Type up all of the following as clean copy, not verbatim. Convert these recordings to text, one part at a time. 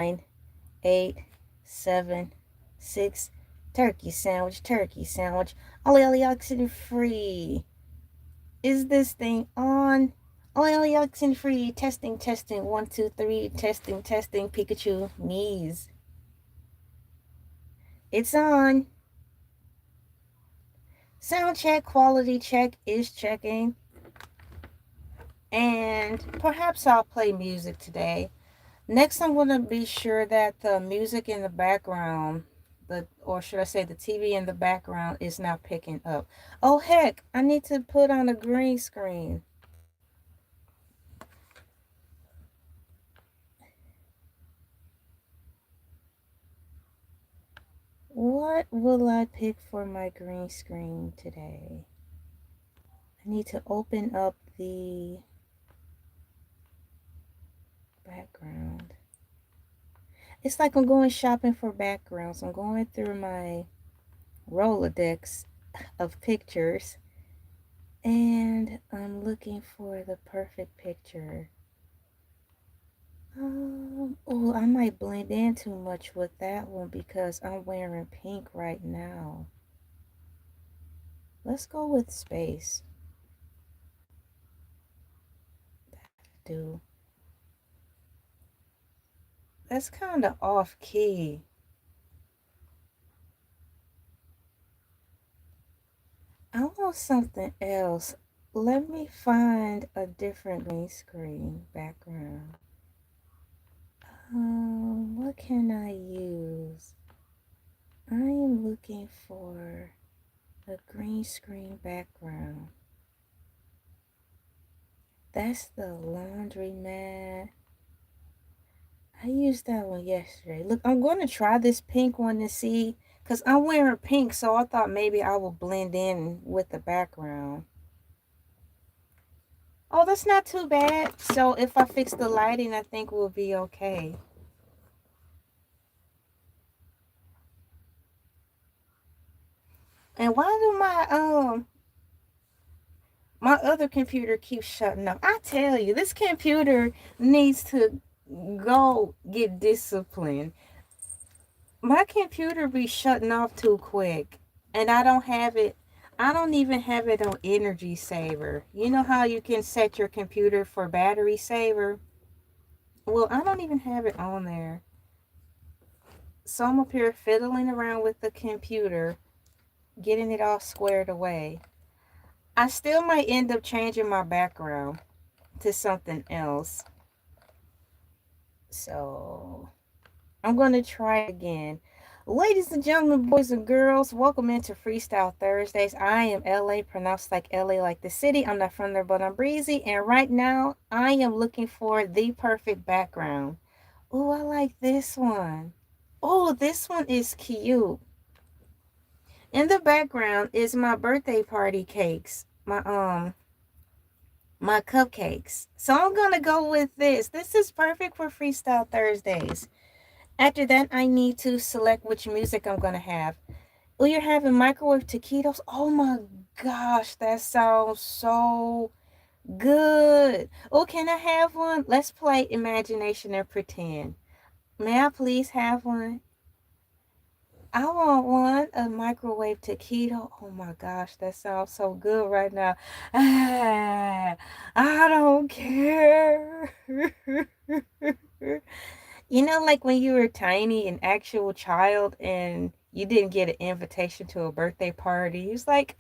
8, 7, 6. Turkey sandwich, turkey sandwich. Ollie oxygen free. Is this thing on? Ollie oxygen free. Testing, testing. 1, 2, 3. Testing, testing. Pikachu knees. It's on. Sound check, quality check is checking. And perhaps I'll play music today. Next, I'm going to be sure that the music in the background, or should I say the TV in the background, is not picking up. Oh, heck, I need to put on a green screen. What will I pick for my green screen today? I need to open up the background. It's like I'm going shopping for backgrounds. I'm going through my Rolodex of pictures and I'm looking for the perfect picture. Oh, I might blend in too much with that one because I'm wearing pink right now. Let's go with space. Do. That's kind of off key. I want something else. Let me find a different green screen background. What can I use? I am looking for a green screen background. That's the laundromat. I used that one yesterday. Look, I'm going to try this pink one to see, because I'm wearing pink, so I thought maybe I will blend in with the background. Oh, that's not too bad. So if I fix the lighting, I think we'll be okay. And why do my other computer keeps shutting off? I tell you, this computer needs to go get disciplined. My computer be shutting off too quick, and I don't even have it on energy saver. You know how you can set your computer for battery saver? Well, I don't even have it on there. So I'm up here fiddling around with the computer, getting it all squared away. I still might end up changing my background to something else. So I'm going to try again. Ladies and gentlemen, boys and girls, welcome into Freestyle Thursdays. I am LA, pronounced like LA, like the city. I'm not from there, but I'm breezy. And right now, I am looking for the perfect background. Oh, I like this one. Oh, this one is cute. In the background is my birthday party cakes. My cupcakes. So I'm gonna go with this. This is perfect for Freestyle Thursdays. After that, I need to select which music I'm gonna have. Oh, you're having microwave taquitos? Oh my gosh, that sounds so good. Oh, can I have one? Let's play imagination and pretend. May I please have one? I want one, a microwave taquito. Oh my gosh, that sounds so good right now. Ah, I don't care. You know, like when you were tiny, an actual child, and you didn't get an invitation to a birthday party. It's like,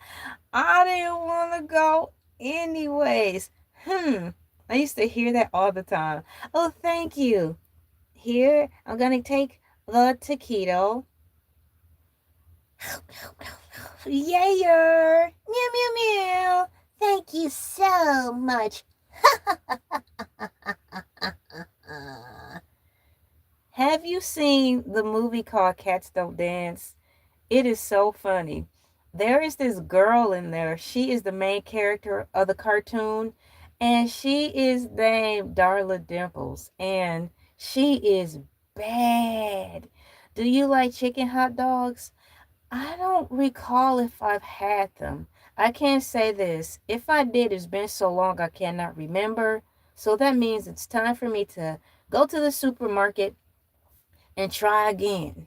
I didn't want to go anyways. I used to hear that all the time. Oh, thank you. Here, I'm going to take the taquito. Yayer! Meow, meow, meow. Thank you so much. Have you seen the movie called Cats Don't Dance? It is so funny. There is this girl in there. She is the main character of the cartoon, and she is named Darla Dimples, and she is bad. Do you like chicken hot dogs? I don't recall if I've had them. I can't say this. If I did, it's been so long I cannot remember. So that means it's time for me to go to the supermarket and try again.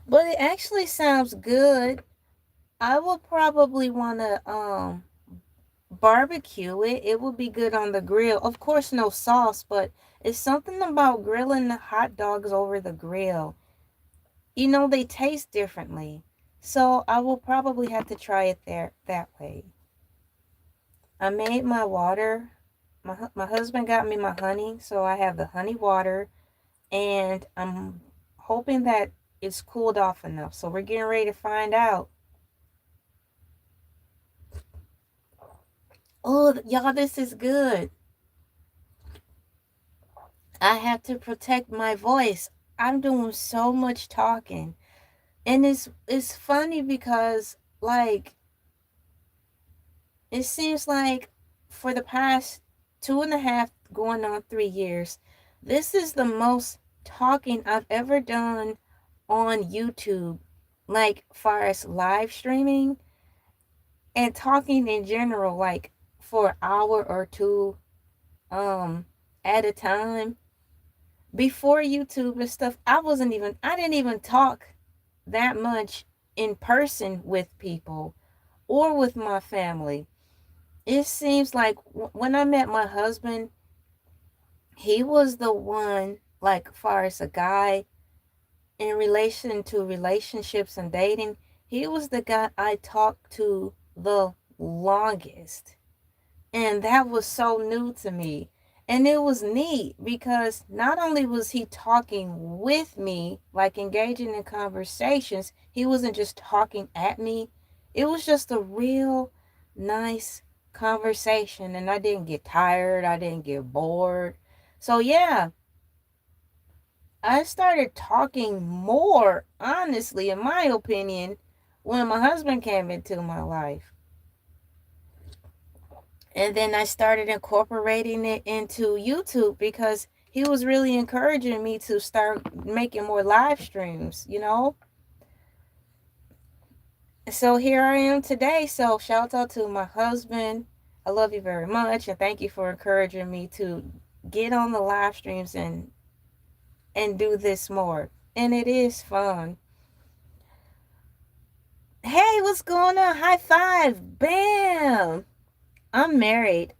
But it actually sounds good. I will probably want to barbecue it. It would be good on the grill. Of course, no sauce, but it's something about grilling the hot dogs over the grill. You know, they taste differently. So I will probably have to try it there that way. I made my water. My husband got me my honey, so I have the honey water, and I'm hoping that it's cooled off enough. So we're getting ready to find out. Oh, y'all, this is good. I have to protect my voice. I'm doing so much talking. And it's funny because like it seems like for the past 2.5 going on 3 years, this is the most talking I've ever done on YouTube, like far as live streaming and talking in general, like for an hour or two at a time. Before YouTube and stuff, I didn't even talk that much in person with people or with my family. It seems like when I met my husband, he was the one, like far as a guy in relation to relationships and dating, he was the guy I talked to the longest. And that was so new to me. And it was neat because not only was he talking with me, like engaging in conversations, he wasn't just talking at me. It was just a real nice conversation. And I didn't get tired, I didn't get bored. So, yeah, I started talking more, honestly, in my opinion, when my husband came into my life. And then I started incorporating it into YouTube because he was really encouraging me to start making more live streams, you know? So here I am today. So shout out to my husband. I love you very much. And thank you for encouraging me to get on the live streams and do this more. And it is fun. Hey, what's going on? High five. Bam. I'm married.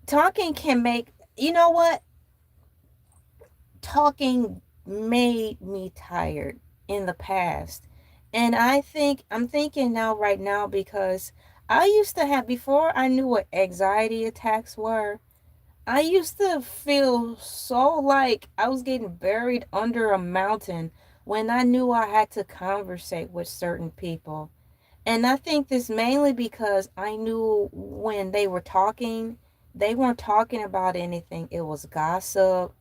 Talking can make, you know what? Talking made me tired in the past. And I'm thinking now, right now, because I used to have, before I knew what anxiety attacks were, I used to feel so like I was getting buried under a mountain when I knew I had to conversate with certain people. And I think this mainly because I knew when they were talking, they weren't talking about anything. It was gossip,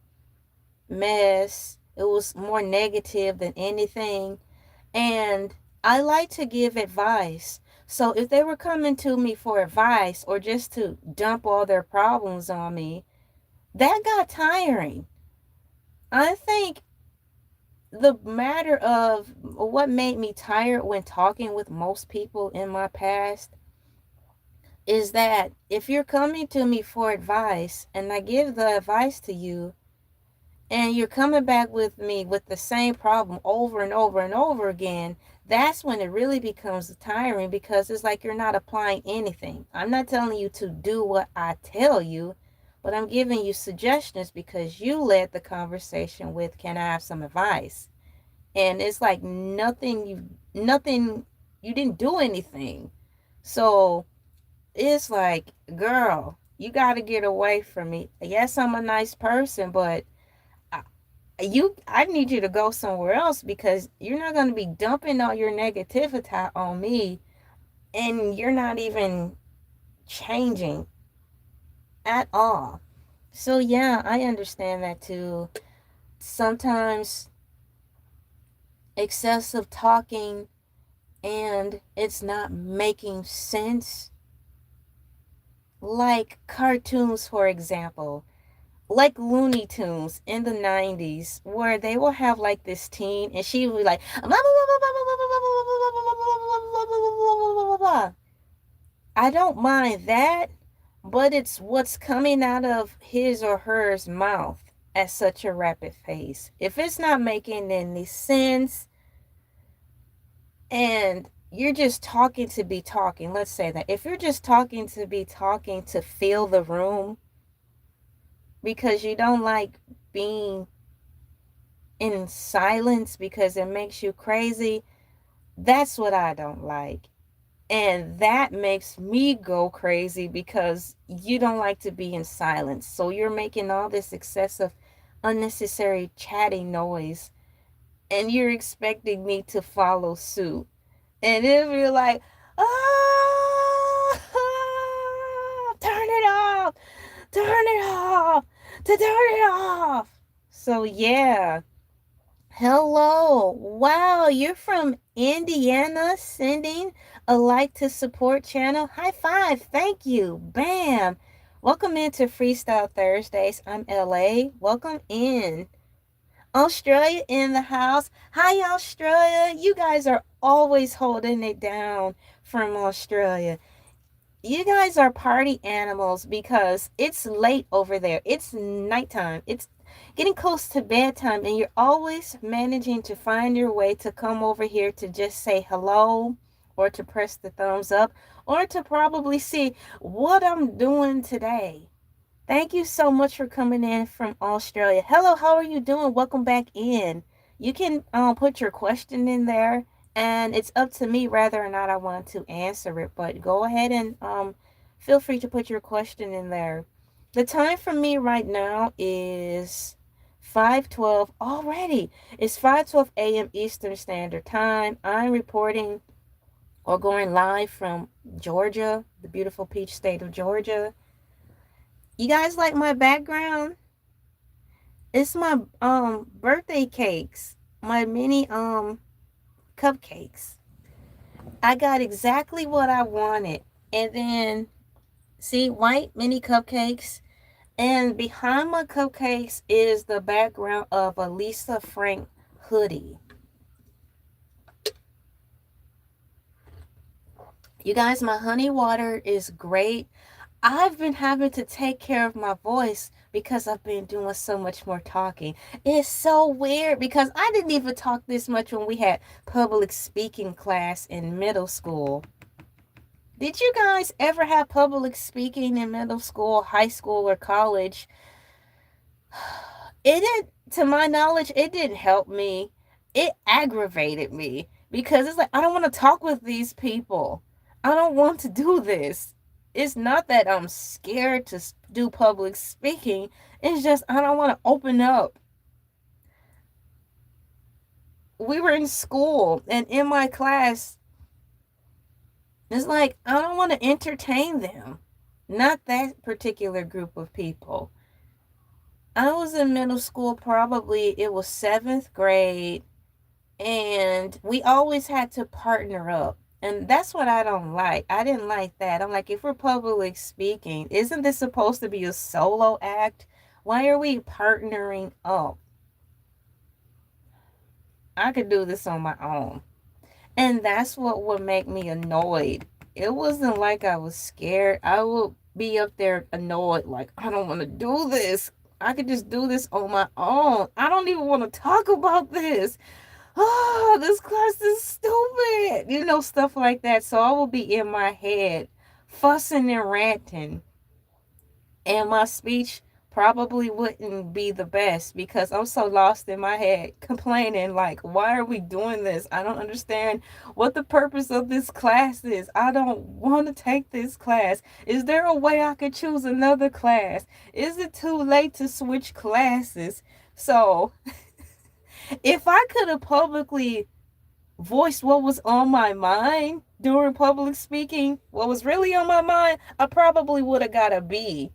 mess. It was more negative than anything. And I like to give advice. So if they were coming to me for advice or just to dump all their problems on me, that got tiring. I think the matter of what made me tired when talking with most people in my past is that if you're coming to me for advice and I give the advice to you and you're coming back with me with the same problem over and over and over again, that's when it really becomes tiring because it's like you're not applying anything. I'm not telling you to do what I tell you, but I'm giving you suggestions because you led the conversation with, can I have some advice? And it's like nothing, you didn't do anything. So it's like, girl, you got to get away from me. Yes, I'm a nice person, but I need you to go somewhere else because you're not going to be dumping all your negativity on me and you're not even changing at all. So yeah, I understand that too. Sometimes excessive talking and it's not making sense. Like cartoons, for example, like Looney Tunes in the 90s, where they will have like this teen and she would be like, I don't mind that, but it's what's coming out of his or her mouth at such a rapid pace. If it's not making any sense and you're just talking to be talking, let's say that. If you're just talking to be talking to fill the room because you don't like being in silence because it makes you crazy, that's what I don't like. And that makes me go crazy because you don't like to be in silence. So you're making all this excessive, unnecessary chatting noise, and you're expecting me to follow suit. And if you're like, oh, turn it off, turn it off, to turn it off. So yeah. Hello. Wow, you're from Indiana, sending a like to support channel. High five. Thank you. Bam. Welcome into Freestyle Thursdays. I'm LA. Welcome in. Australia in the house. Hi, Australia. You guys are always holding it down from Australia. You guys are party animals because it's late over there. It's nighttime. It's getting close to bedtime, and you're always managing to find your way to come over here to just say hello or to press the thumbs up or to probably see what I'm doing today. Thank you so much for coming in from Australia. Hello, how are you doing? Welcome back in. You can put your question in there, and it's up to me whether or not I want to answer it. But go ahead and feel free to put your question in there. The time for me right now is 5:12 already. It's 5:12 a.m. Eastern Standard Time. I'm reporting or going live from Georgia, the beautiful peach state of Georgia. You guys like my background? It's my birthday cakes, my mini cupcakes. I got exactly what I wanted. And then see, white mini cupcakes, and behind my cupcakes is the background of a Lisa Frank hoodie. You guys, my honey water is great. I've been having to take care of my voice because I've been doing so much more talking. It's so weird because I didn't even talk this much when we had public speaking class in middle school. Did you guys ever have public speaking in middle school, high school, or college? It didn't, to my knowledge, it didn't help me. It aggravated me because it's like, I don't want to talk with these people. I don't want to do this. It's not that I'm scared to do public speaking. It's just I don't want to open up. We were in school, and in my class, it's like I don't want to entertain them. Not that particular group of people. I was in middle school, probably it was 7th grade, and we always had to partner up. And that's what I don't like. I didn't like that. I'm like, if we're public speaking, isn't this supposed to be a solo act? Why are we partnering up? I could do this on my own. And that's what would make me annoyed. It wasn't like I was scared. I would be up there annoyed, like, I don't want to do this. I could just do this on my own. I don't even want to talk about this. Oh, this class is stupid. You know, stuff like that. So I will be in my head fussing and ranting. And my speech probably wouldn't be the best because I'm so lost in my head complaining like, why are we doing this? I don't understand what the purpose of this class is. I don't want to take this class. Is there a way I could choose another class? Is it too late to switch classes? So if I could have publicly voiced what was on my mind during public speaking, what was really on my mind, I probably would have got a B.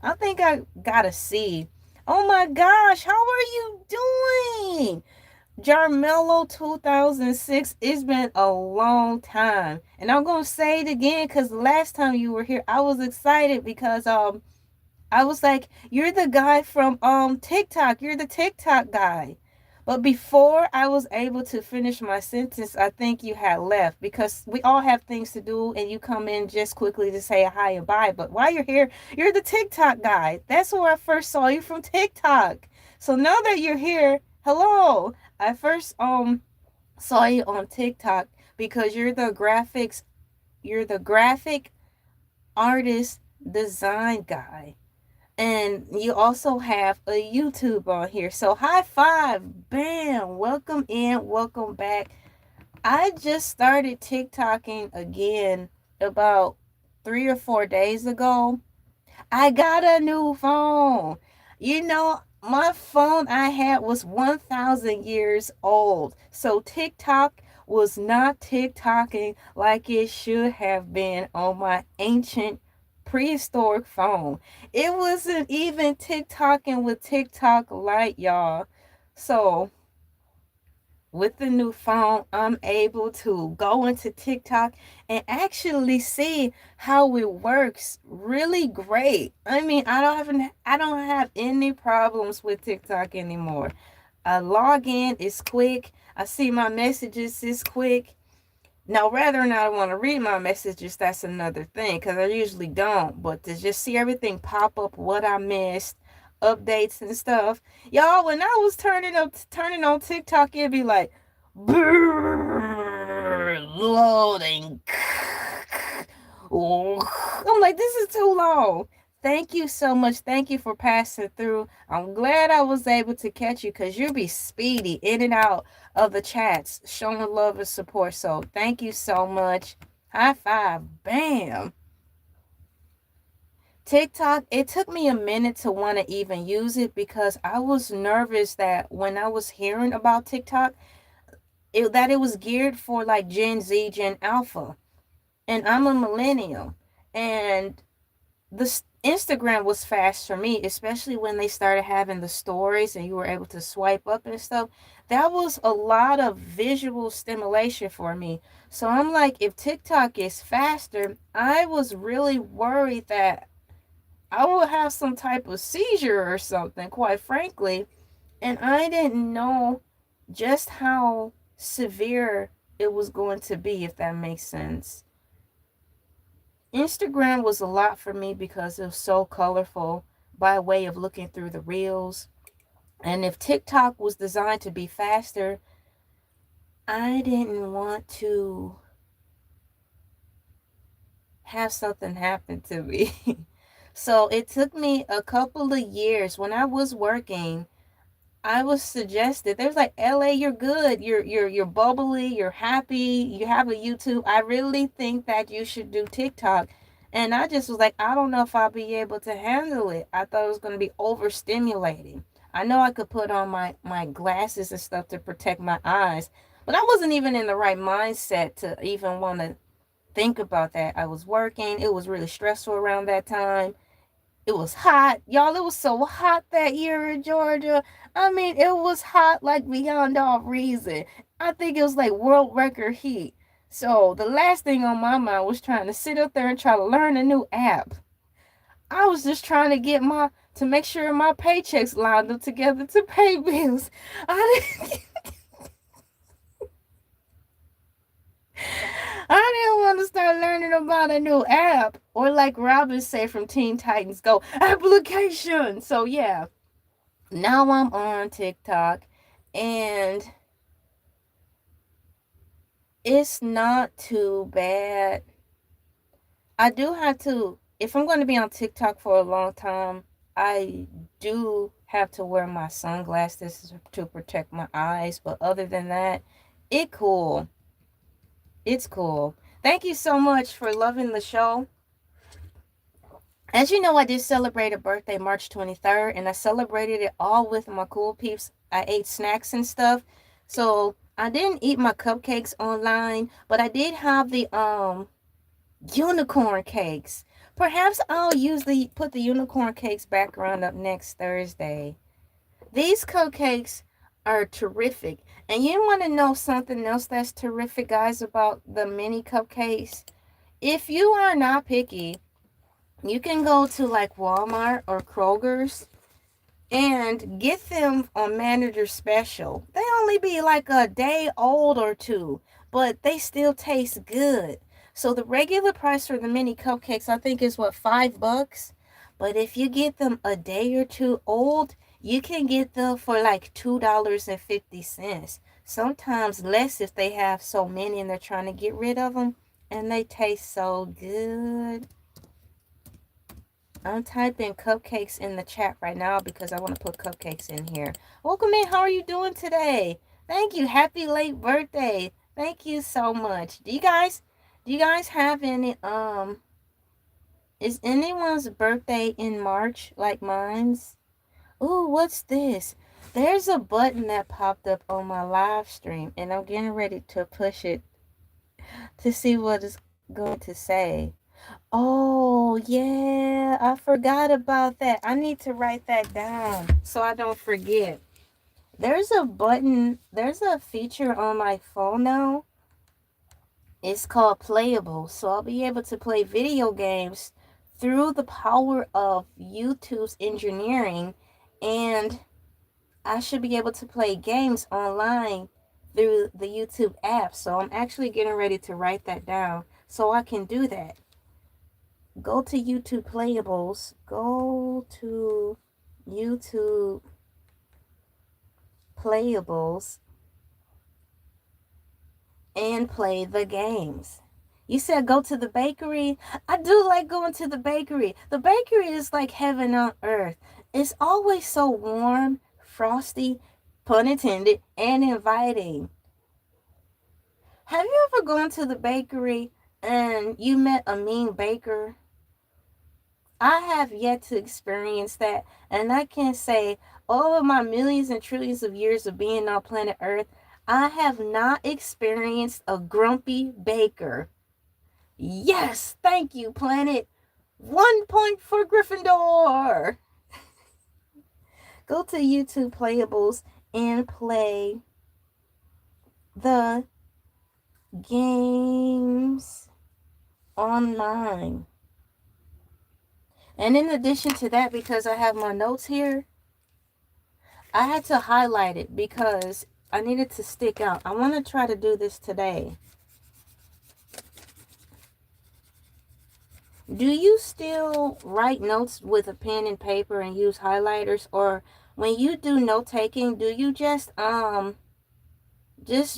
I think I got a C. Oh my gosh, how are you doing? Jarmello 2006, it's been a long time. And I'm going to say it again because last time you were here, I was excited because I was like, you're the guy from TikTok. You're the TikTok guy. But before I was able to finish my sentence, I think you had left because we all have things to do and you come in just quickly to say a hi and bye. But while you're here, you're the TikTok guy. That's where I first saw you, from TikTok. So now that you're here, hello. I first saw you on TikTok because you're the graphic artist design guy. And you also have a YouTube on here. So high five. Bam. Welcome in. Welcome back. I just started TikToking again about 3 or 4 days ago. I got a new phone. You know, my phone I had was 1,000 years old. So TikTok was not TikToking like it should have been on my ancient prehistoric phone. It wasn't even TikToking with TikTok Lite, y'all. So with the new phone, I'm able to go into TikTok and actually see how it works really great. I mean, I don't have any problems with TikTok anymore. I log in, it's quick. I see my messages, it's quick. Now, whether or not I want to read my messages, that's another thing, because I usually don't. But to just see everything pop up, what I missed, updates and stuff. Y'all, when I was turning on TikTok, it'd be like, loading. I'm like, this is too long. Thank you so much. Thank you for passing through. I'm glad I was able to catch you because you'll be speedy in and out of the chats, showing love and support. So thank you so much. High five. Bam. TikTok, it took me a minute to want to even use it because I was nervous that when I was hearing about TikTok, that it was geared for like Gen Z, Gen Alpha. And I'm a millennial. And the Instagram was fast for me, especially when they started having the stories and you were able to swipe up and stuff. That was a lot of visual stimulation for me. So I'm like, if TikTok is faster, I was really worried that I would have some type of seizure or something, quite frankly. And I didn't know just how severe it was going to be, if that makes sense. Instagram was a lot for me because it was so colorful by way of looking through the reels. And if TikTok was designed to be faster, I didn't want to have something happen to me. So it took me a couple of years. When I was working, I was suggested, there's like, LA, you're good, you're bubbly, you're happy, you have a YouTube, I really think that you should do TikTok. And I just was like, I don't know if I'll be able to handle it. I thought it was going to be overstimulating. I know I could put on my glasses and stuff to protect my eyes, but I wasn't even in the right mindset to even want to think about that. I was working, it was really stressful around that time. It was hot. Y'all, it was so hot that year in Georgia. I mean, it was hot like beyond all reason. I think it was like world record heat. So the last thing on my mind was trying to sit up there and try to learn a new app. I was just trying to make sure my paychecks lined up together to pay bills. I didn't I didn't want to start learning about a new app, or like Robin said from Teen Titans Go, application. So yeah, now I'm on TikTok and it's not too bad. I do have to, if I'm going to be on TikTok for a long time, I do have to wear my sunglasses to protect my eyes. But other than that, it cool. It's cool. Thank you so much for loving the show. As you know, I did celebrate a birthday March 23rd, and I celebrated it all with my cool peeps. I ate snacks and stuff. So I didn't eat my cupcakes online, but I did have the unicorn cakes. Perhaps I'll usually put the unicorn cakes background up next Thursday. These cupcakes are terrific. And you want to know something else that's terrific, guys, about the mini cupcakes? If you are not picky, you can go to like Walmart or Kroger's and get them on manager special. They only be like a day old or two, but they still taste good. So the regular price for the mini cupcakes, I think, is what, $5? But if you get them a day or two old, you can get them for like $2.50. Sometimes less if they have so many and they're trying to get rid of them. And they taste so good. I'm typing cupcakes in the chat right now because I want to put cupcakes in here. Welcome in. How are you doing today? Thank you. Happy late birthday. Thank you so much. Do you guys have any is anyone's birthday in March like mine's? Ooh, what's this? There's a button that popped up on my live stream and I'm getting ready to push it to see what it's going to say. Oh, yeah, I forgot about that. I need to write that down so I don't forget. There's a button, there's a feature on my phone now. It's called Playable. So I'll be able to play video games through the power of YouTube's engineering. And I should be able to play games online through the YouTube app. So I'm actually getting ready to write that down so I can do that. Go to YouTube Playables. Go to YouTube Playables and play the games. You said go to the bakery. I do like going to the bakery. The bakery is like heaven on earth. It's always so warm, frosty, pun intended, and inviting. Have you ever gone to the bakery and you met a mean baker? I have yet to experience that, and I can say all of my millions and trillions of years of being on planet Earth, I have not experienced a grumpy baker. Yes, thank you, planet. 1 point for Gryffindor. Go to YouTube Playables and play the games online. And in addition to that, because I have my notes here, I had to highlight it because I needed to stick out. I want to try to do this today. Do you still write notes with a pen and paper and use highlighters? Or when you do note taking, do you just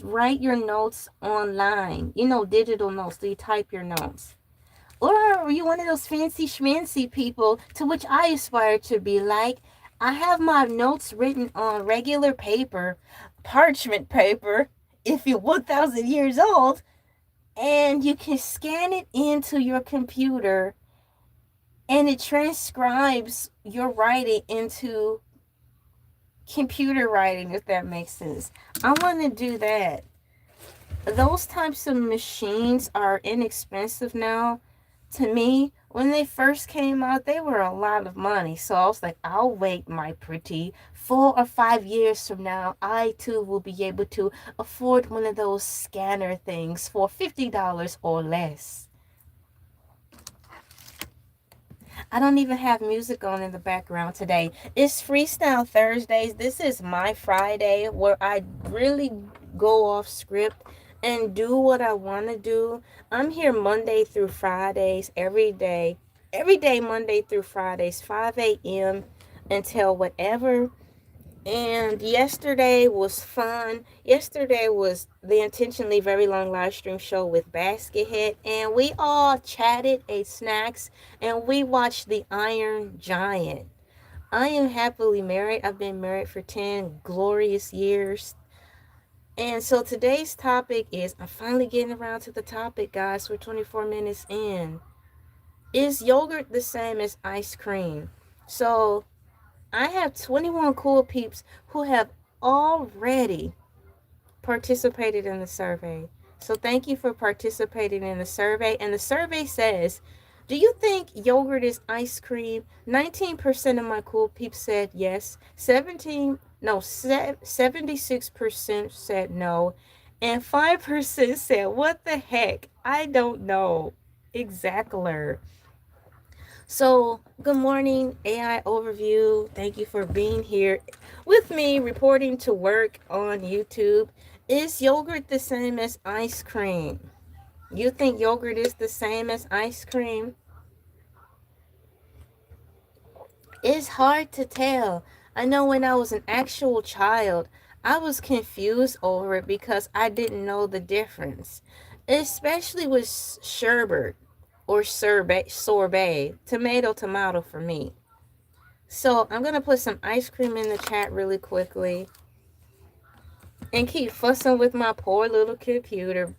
write your notes online? You know, digital notes. Do you type your notes? Or are you one of those fancy schmancy people to which I aspire to be like? I have my notes written on regular paper, parchment paper, if you're 1,000 years old, and you can scan it into your computer and it transcribes your writing into computer writing, if that makes sense. I want to do that. Those types of machines are inexpensive now. To me, when they first came out, they were a lot of money. So I was like, I'll wait, my pretty. 4 or 5 years from now, I too will be able to afford one of those scanner things for $50 or less. I don't even have music on in the background today. It's Freestyle Thursdays. This is my Friday where I really go off script and do what I want to do. I'm here Monday through Fridays, every day. Every day, Monday through Fridays, 5 a.m. until whatever. And yesterday was fun. Yesterday was the intentionally very long live stream show with Baskethead. And we all chatted, ate snacks, and we watched The Iron Giant. I am happily married. I've been married for 10 glorious years. And so today's topic is, I'm finally getting around to the topic, guys. We're 24 minutes in. Is yogurt the same as ice cream? So I have 21 cool peeps who have already participated in the survey. So thank you for participating in the survey. And the survey says, do you think yogurt is ice cream? 19% of my cool peeps said yes. 76% said no. And 5% said, what the heck? I don't know. Exactly. So, good morning, AI Overview. Thank you for being here with me, reporting to work on YouTube. Is yogurt the same as ice cream? You think yogurt is the same as ice cream? It's hard to tell. I know when I was an actual child, I was confused over it because I didn't know the difference, especially with sherbet or sorbet, tomato for me. So I'm going to put some ice cream in the chat really quickly and keep fussing with my poor little computer.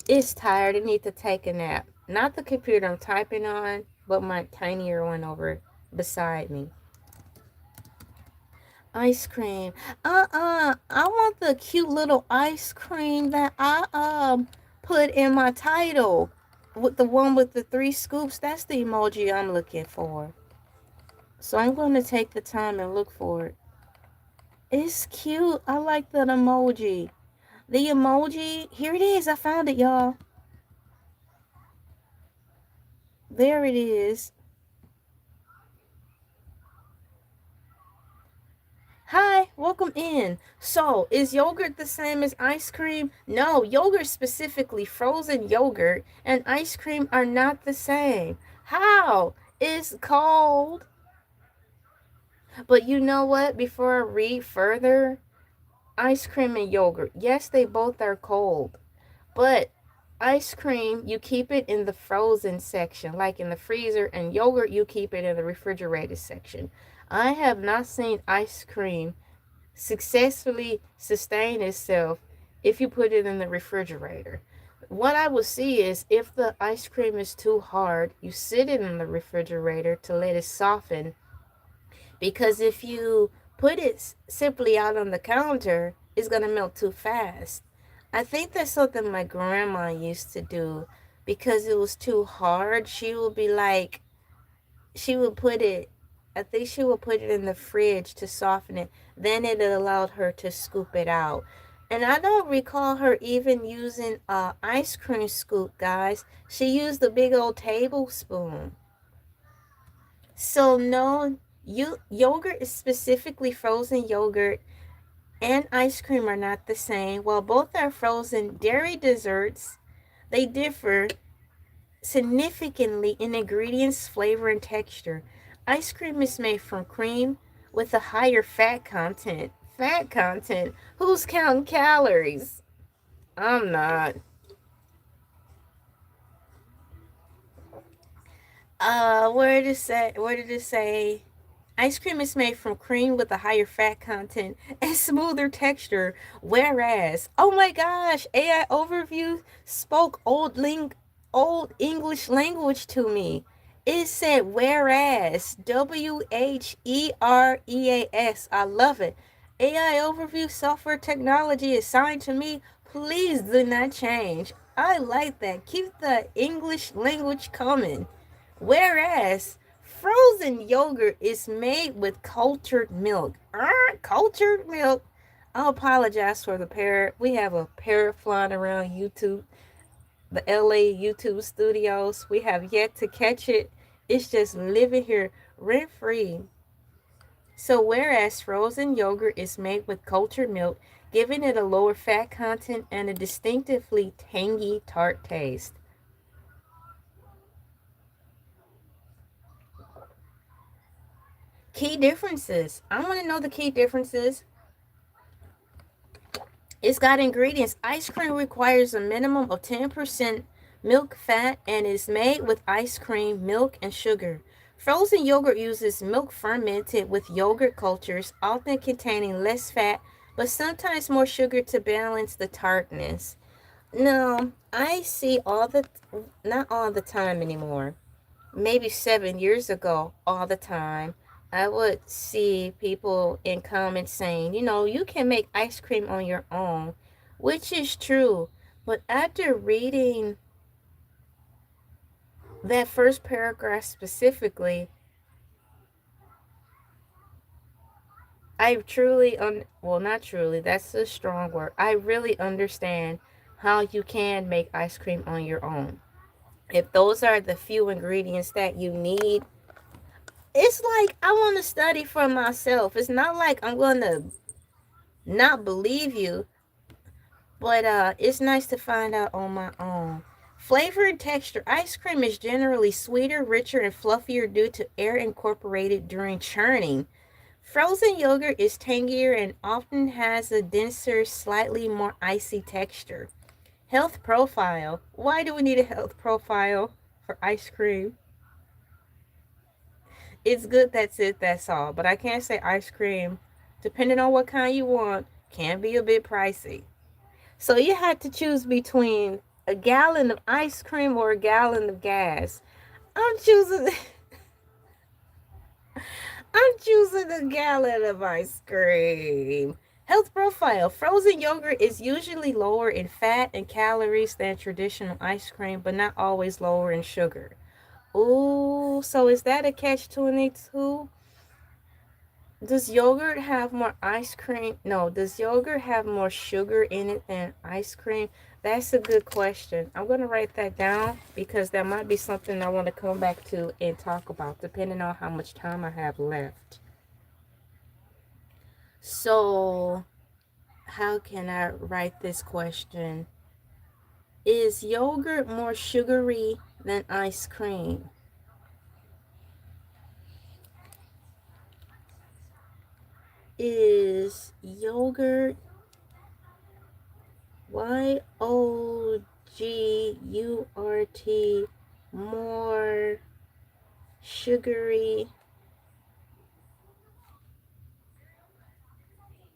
It's tired. It needs to take a nap. Not the computer I'm typing on, but my tinier one over beside me. Ice cream. I want the cute little ice cream that I put in my title. With the one with the 3 scoops. That's the emoji I'm looking for. So I'm going to take the time and look for it. It's cute. I like that emoji. The emoji. Here it is. I found it, y'all. There it is. Hi, welcome in. So, is yogurt the same as ice cream? No, yogurt, specifically frozen yogurt, and ice cream are not the same. How? It's cold. But you know what? Before I read further, ice cream and yogurt, yes, they both are cold. But ice cream, you keep it in the frozen section, like in the freezer, and yogurt, you keep it in the refrigerated section. I have not seen ice cream successfully sustain itself if you put it in the refrigerator. What I will see is if the ice cream is too hard, you sit it in the refrigerator to let it soften, because if you put it simply out on the counter, it's going to melt too fast. I think that's something my grandma used to do because it was too hard. She would be like, she would put it, I think she would put it in the fridge to soften it. Then it allowed her to scoop it out. And I don't recall her even using a ice cream scoop, guys. She used a big old tablespoon. So no, yogurt is specifically frozen yogurt and ice cream are not the same. While both are frozen dairy desserts, they differ significantly in ingredients, flavor, and texture. Ice cream is made from cream with a higher fat content. Fat content? Who's counting calories? I'm not. Where did it say? Ice cream is made from cream with a higher fat content and smoother texture, whereas, oh my gosh, AI Overview spoke old English language to me. It said whereas, WHEREAS. I love it. AI Overview software technology assigned to me. Please do not change. I like that. Keep the English language coming. Whereas frozen yogurt is made with cultured milk. Cultured milk. I apologize for the parrot. We have a parrot flying around YouTube, the LA YouTube studios. We have yet to catch it. It's just living here rent free. So, whereas frozen yogurt is made with cultured milk, giving it a lower fat content and a distinctively tangy, tart taste. Key differences. I want to know the key differences. It's got ingredients. Ice cream requires a minimum of 10% milk fat and is made with ice cream, milk, and sugar. Frozen yogurt uses milk fermented with yogurt cultures, often containing less fat, but sometimes more sugar to balance the tartness. No, I see not all the time anymore. Maybe 7 years ago, all the time, I would see people in comments saying, you can make ice cream on your own, which is true. But after reading that first paragraph specifically, I truly, well, not truly, that's a strong word. I really understand how you can make ice cream on your own. If those are the few ingredients that you need, It's like I want to study for myself. It's not like I'm going to not believe you, but it's nice to find out on my own. Flavor and texture. Ice cream is generally sweeter, richer, and fluffier due to air incorporated during churning. Frozen yogurt is tangier and often has a denser, slightly more icy texture. Health profile. Why do we need a health profile for ice cream? It's good, that's it, that's all. But I can't say ice cream, depending on what kind you want, can be a bit pricey. So you had to choose between a gallon of ice cream or a gallon of gas. I'm choosing I'm choosing a gallon of ice cream. Health profile. Frozen yogurt is usually lower in fat and calories than traditional ice cream, but not always lower in sugar. Ooh, so is that a catch 22? Does yogurt have more ice cream? No, does yogurt have more sugar in it than ice cream? That's a good question. I'm going to write that down because that might be something I want to come back to and talk about, depending on how much time I have left. So, how can I write this question? Is yogurt more sugary than ice cream? Is yogurt yogurt more sugary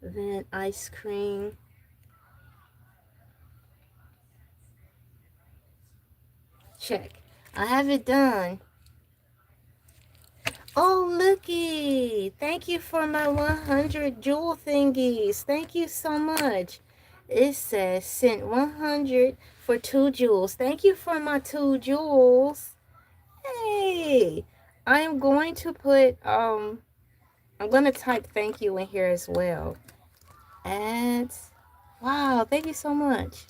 than ice cream? Check. I have it done. Oh, looky. Thank you for my 100 jewel thingies. Thank you so much. It says sent 100 for 2 jewels. Thank you for my 2 jewels. Hey, I am going to put, I'm going to type thank you in here as well. And, wow, thank you so much.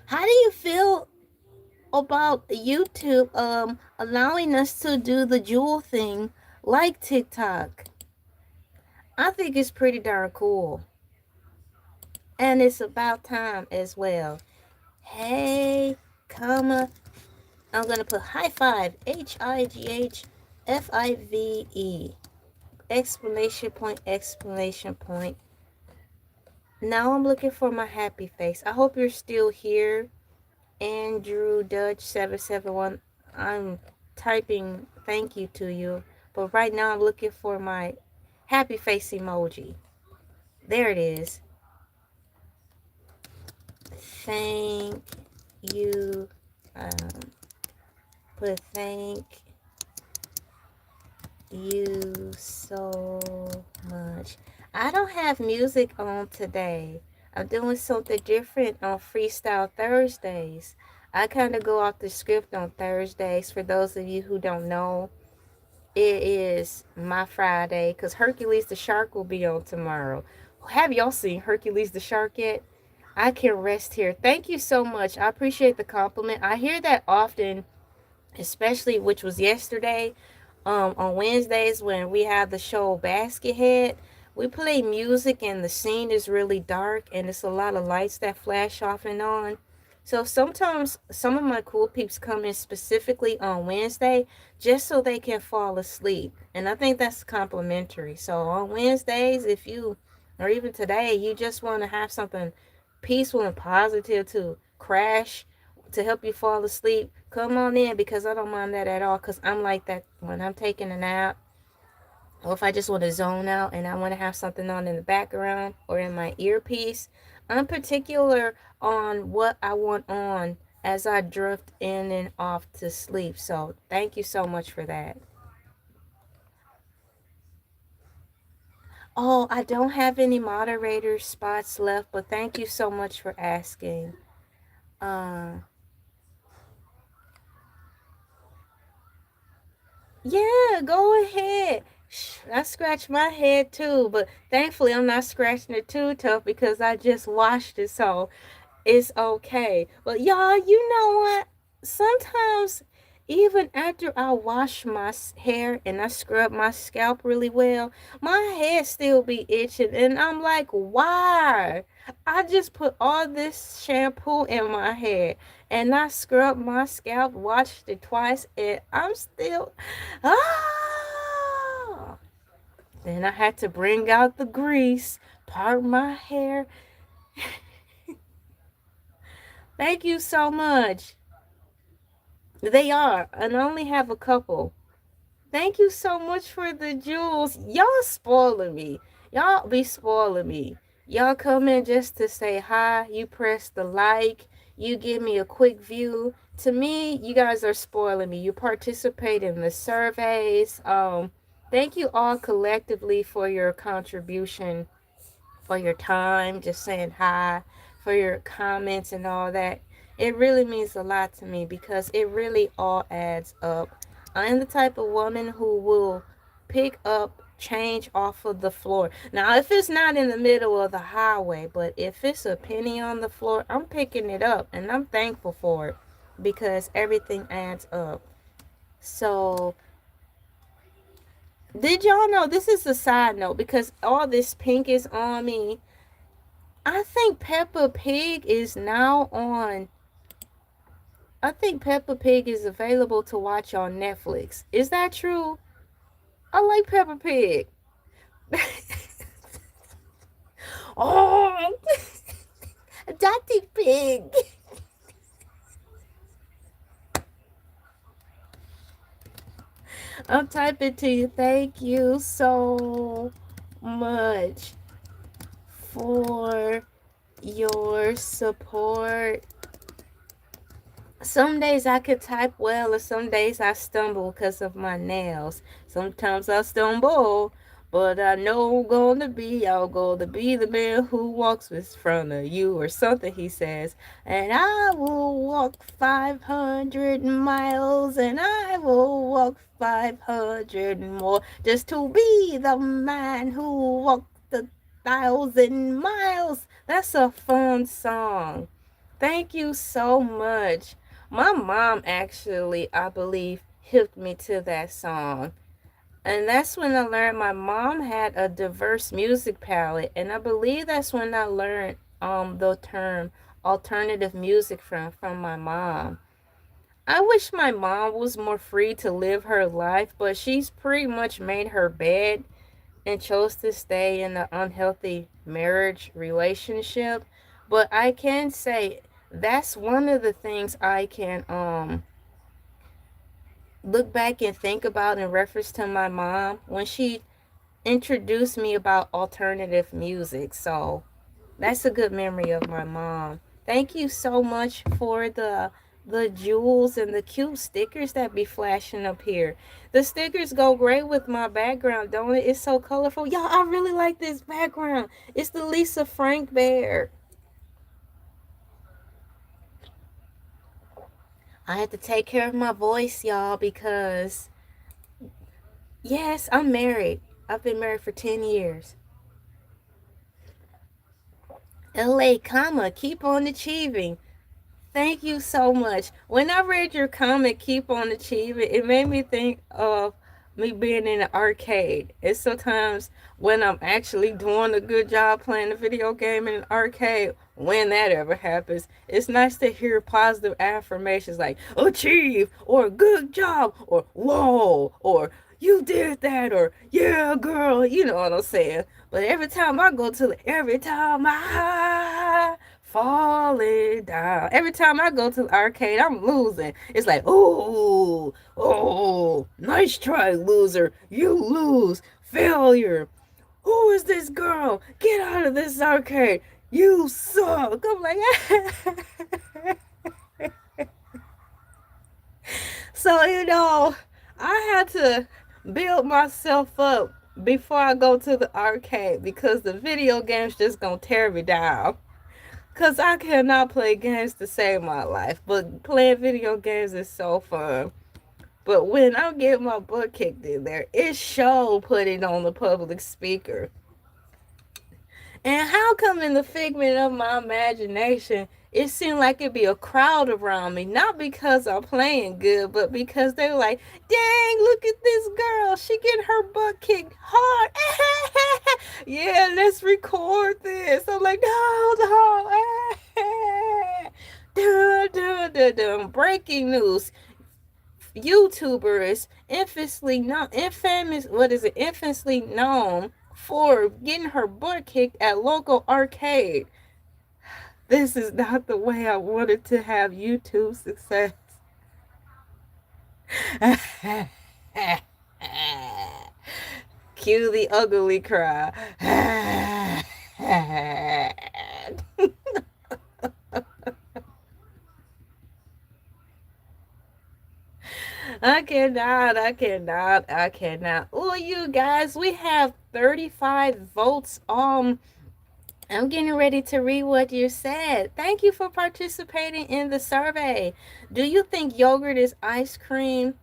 How do you feel about YouTube allowing us to do the jewel thing like TikTok? I think it's pretty darn cool. And it's about time as well. Hey, comma, I'm going to put high five, HIGHFIVE, exclamation point, exclamation point. Now I'm looking for my happy face. I hope you're still here. Andrew Dutch 771. I'm typing thank you to you. But right now I'm looking for my happy face emoji. There it is. Thank you. Put thank you so much. I don't have music on today. I'm doing something different on Freestyle Thursdays. I kind of go off the script on Thursdays. For those of you who don't know, it is my Friday because Hercules the Shark will be on tomorrow. Have y'all seen Hercules the Shark yet? I can rest here. Thank you so much. I appreciate the compliment. I hear that often, especially which was yesterday, on Wednesdays when we have the show Baskethead. We play music and the scene is really dark and it's a lot of lights that flash off and on. So sometimes some of my cool peeps come in specifically on Wednesday just so they can fall asleep. And I think that's complimentary. So on Wednesdays, if you, or even today, you just want to have something peaceful and positive to crash to help you fall asleep, come on in because I don't mind that at all because I'm like that when I'm taking a nap or if I just want to zone out and I want to have something on in the background or in my earpiece. I'm particular on what I want on as I drift in and off to sleep. So thank you so much for that. Oh, I don't have any moderator spots left, but thank you so much for asking. Yeah, go ahead. I scratched my head too, but thankfully I'm not scratching it too tough because I just washed it, so it's okay. But y'all, you know what? Sometimes Even after I wash my hair and I scrub my scalp really well, my head still be itching. And I'm like, why? I just put all this shampoo in my head and I scrubbed my scalp, washed it twice, and I'm still, ah. Then I had to bring out the grease, part my hair. Thank you so much. They are, and I only have a couple. Thank you so much for the jewels. Y'all spoiling me. Y'all be spoiling me. Y'all come in just to say hi. You press the like. You give me a quick view. To me, you guys are spoiling me. You participate in the surveys. Thank you all collectively for your contribution, for your time, just saying hi, for your comments and all that. It really means a lot to me because it really all adds up. I'm the type of woman who will pick up change off of the floor. Now, if it's not in the middle of the highway, but if it's a penny on the floor, I'm picking it up and I'm thankful for it because everything adds up. So, did y'all know, this is a side note because all this pink is on me. I think Peppa Pig is now on. I think Peppa Pig is available to watch on Netflix. Is that true? I like Peppa Pig. Oh, Daddy Pig. I'm typing to you. Thank you so much for your support. Some days I could type well, and some days I stumble because of my nails. Sometimes I stumble, but I know I'm gonna be the man who walks in front of you, or something he says. And I will walk 500 miles, and I will walk 500 more, just to be the man who walked 1,000 miles. That's a fun song. Thank you so much. My mom actually, I believe, hooked me to that song. And that's when I learned my mom had a diverse music palette. And I believe that's when I learned the term alternative music from my mom. I wish my mom was more free to live her life, but she's pretty much made her bed and chose to stay in an unhealthy marriage relationship. But I can say that's one of the things I can look back and think about in reference to my mom when she introduced me about alternative music. So that's a good memory of my mom. Thank you so much for the jewels and the cute stickers that be flashing up here. The stickers go great with my background, don't it? It's so colorful. Y'all, I really like this background. It's the Lisa Frank bear. I had to take care of my voice, y'all, because yes, I'm married. I've been married for 10 years. LA, comma, keep on achieving. Thank you so much. When I read your comment, keep on achieving, it made me think of me being in an arcade. And sometimes when I'm actually doing a good job playing a video game in an arcade, when that ever happens, it's nice to hear positive affirmations like achieve, or good job, or whoa, or you did that, or yeah, girl, you know what I'm saying. But every time I falling down. Every time I go to the arcade, I'm losing. It's like, oh, nice try, loser. You lose. Failure. Who is this girl? Get out of this arcade. You suck. I'm like, so, I had to build myself up before I go to the arcade because the video game's just gonna tear me down. Cause I cannot play games to save my life, but playing video games is so fun. But when I get my butt kicked in there, it sure put it on the public speaker. And how come in the figment of my imagination, it seemed like it'd be a crowd around me, not because I'm playing good, but because they were like, dang, look at this girl, she getting her butt kicked hard. Yeah, let's record this. I'm like, no, no. Dun, dun, dun, dun. Breaking news. YouTuber is infamously known for getting her butt kicked at local arcade. This is not the way I wanted to have YouTube success. Cue the ugly cry. I cannot. Oh, you guys, we have 35 votes. I'm getting ready to read what you said. Thank you for participating in the survey. Do you think yogurt is ice cream?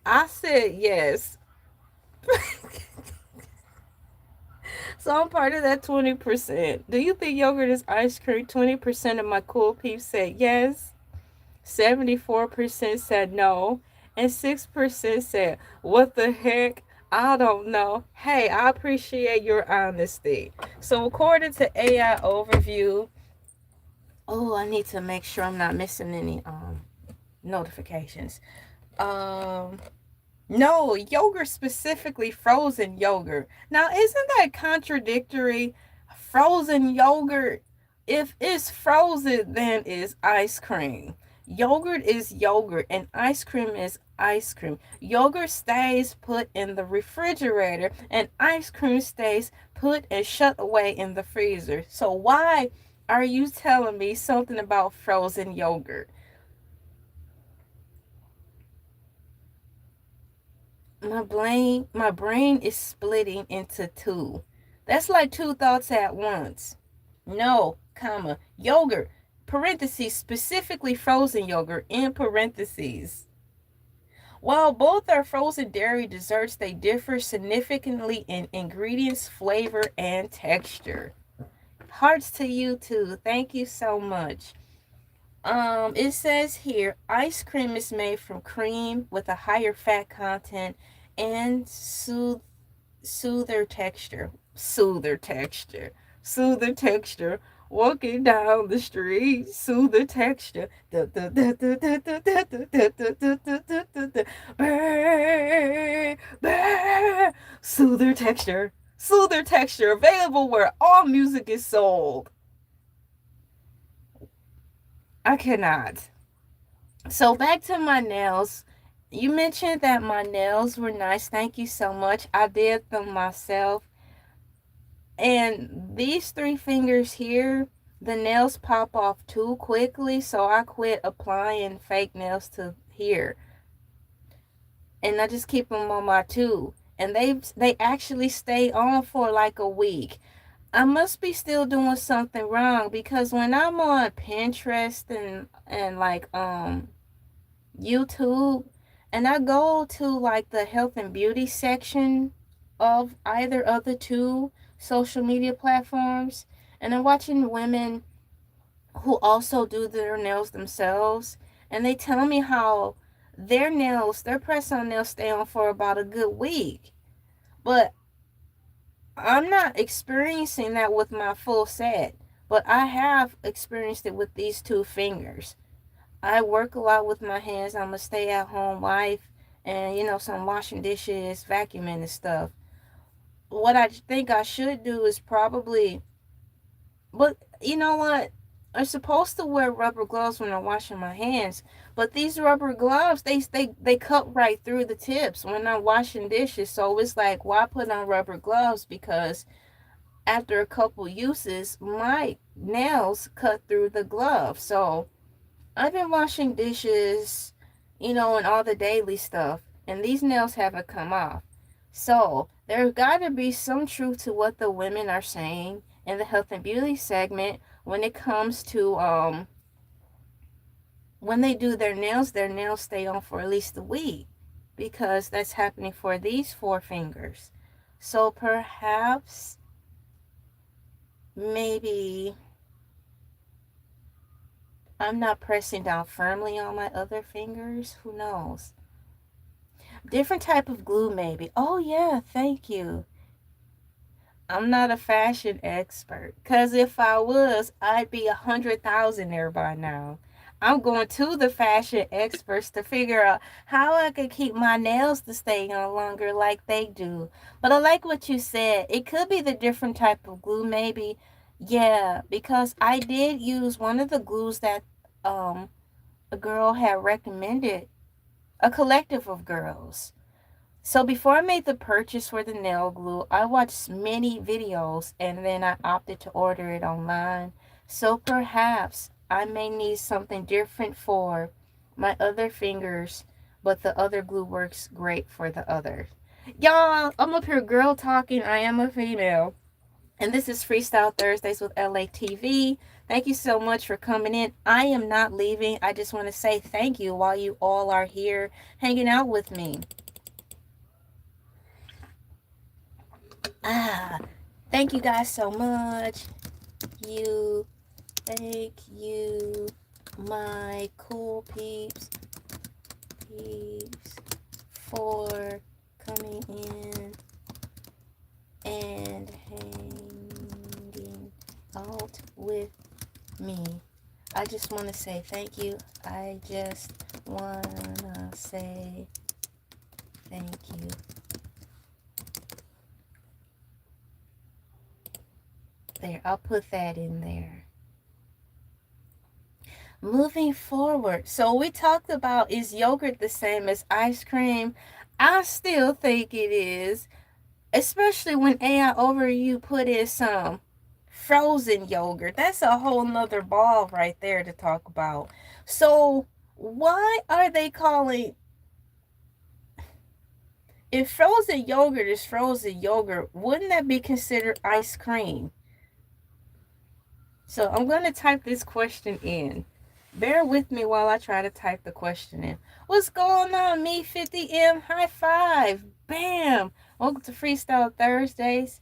I said yes. So I'm part of that 20%. Do you think yogurt is ice cream? 20% of my cool peeps said yes. 74% said no. And 6% said, what the heck? I don't know. Hey, I appreciate your honesty. So according to AI overview, oh, I need to make sure I'm not missing any notifications. Um no, yogurt, specifically frozen yogurt. Now, isn't that contradictory? Frozen yogurt, if it's frozen, then it's ice cream. Yogurt is yogurt and ice cream is ice cream. Yogurt stays put in the refrigerator and ice cream stays put and shut away in the freezer. So why are you telling me something about frozen yogurt? My brain is splitting into two. That's like two thoughts at once. No, comma, yogurt, parentheses, specifically frozen yogurt, in parentheses. While both are frozen dairy desserts, they differ significantly in ingredients, flavor, and texture. Hearts to you too. Thank you so much. It says here, ice cream is made from cream with a higher fat content and soother texture. Soother texture. Soother texture. Walking down the street, soother texture. Soother texture. Soother texture. Available where all music is sold. I cannot. So back to my nails. You mentioned that my nails were nice. Thank you so much. I did them myself. And these three fingers here, the nails pop off too quickly, so I quit applying fake nails to here. And I just keep them on my two. And they actually stay on for like a week. I must be still doing something wrong because when I'm on Pinterest and like YouTube, and I go to like the health and beauty section of either of the two social media platforms, and I'm watching women who also do their nails themselves, and they tell me how their press-on nails stay on for about a good week. But I'm not experiencing that with my full set, but I have experienced it with these two fingers. I work a lot with my hands. I'm a stay-at-home wife, and so I'm washing dishes, vacuuming and stuff. What I think I should do is probably, but you know what? I'm supposed to wear rubber gloves when I'm washing my hands, but these rubber gloves, they cut right through the tips when I'm washing dishes. So it's like, why put on rubber gloves? Because after a couple uses, my nails cut through the glove. So I've been washing dishes, and all the daily stuff, and these nails haven't come off. So there's got to be some truth to what the women are saying in the health and beauty segment when it comes to when they do their nails stay on for at least a week, because that's happening for these four fingers. So perhaps maybe I'm not pressing down firmly on my other fingers. Who knows? Different type of glue maybe. Oh yeah, thank you. I'm not a fashion expert. Cause if I was, I'd be 100,000 there by now. I'm going to the fashion experts to figure out how I could keep my nails to stay on longer like they do. But I like what you said. It could be the different type of glue maybe. Yeah, because I did use one of the glues that a girl had recommended, a collective of girls. So before I made the purchase for the nail glue, I watched many videos and then I opted to order it online. So perhaps I may need something different for my other fingers, but the other glue works great for the other. Y'all, I'm up here girl talking. I am a female. And this is Freestyle Thursdays with Elay TV. Thank you so much for coming in. I am not leaving. I just want to say thank you while you all are here hanging out with me. Ah, thank you guys so much. Thank you, my cool peeps, for coming in and hanging out with me. I just want to say thank you. I just want to say thank you. There, I'll put that in there. Moving forward, so we talked about, is yogurt the same as ice cream? I still think it is, especially when AI over you put in some frozen yogurt. That's a whole nother ball right there to talk about. So why are they calling, if frozen yogurt is frozen yogurt, wouldn't that be considered ice cream? So I'm going to type this question in. Bear with me while I try to type the question in. What's going on, me 50M? High five. Bam. Welcome to Freestyle Thursdays.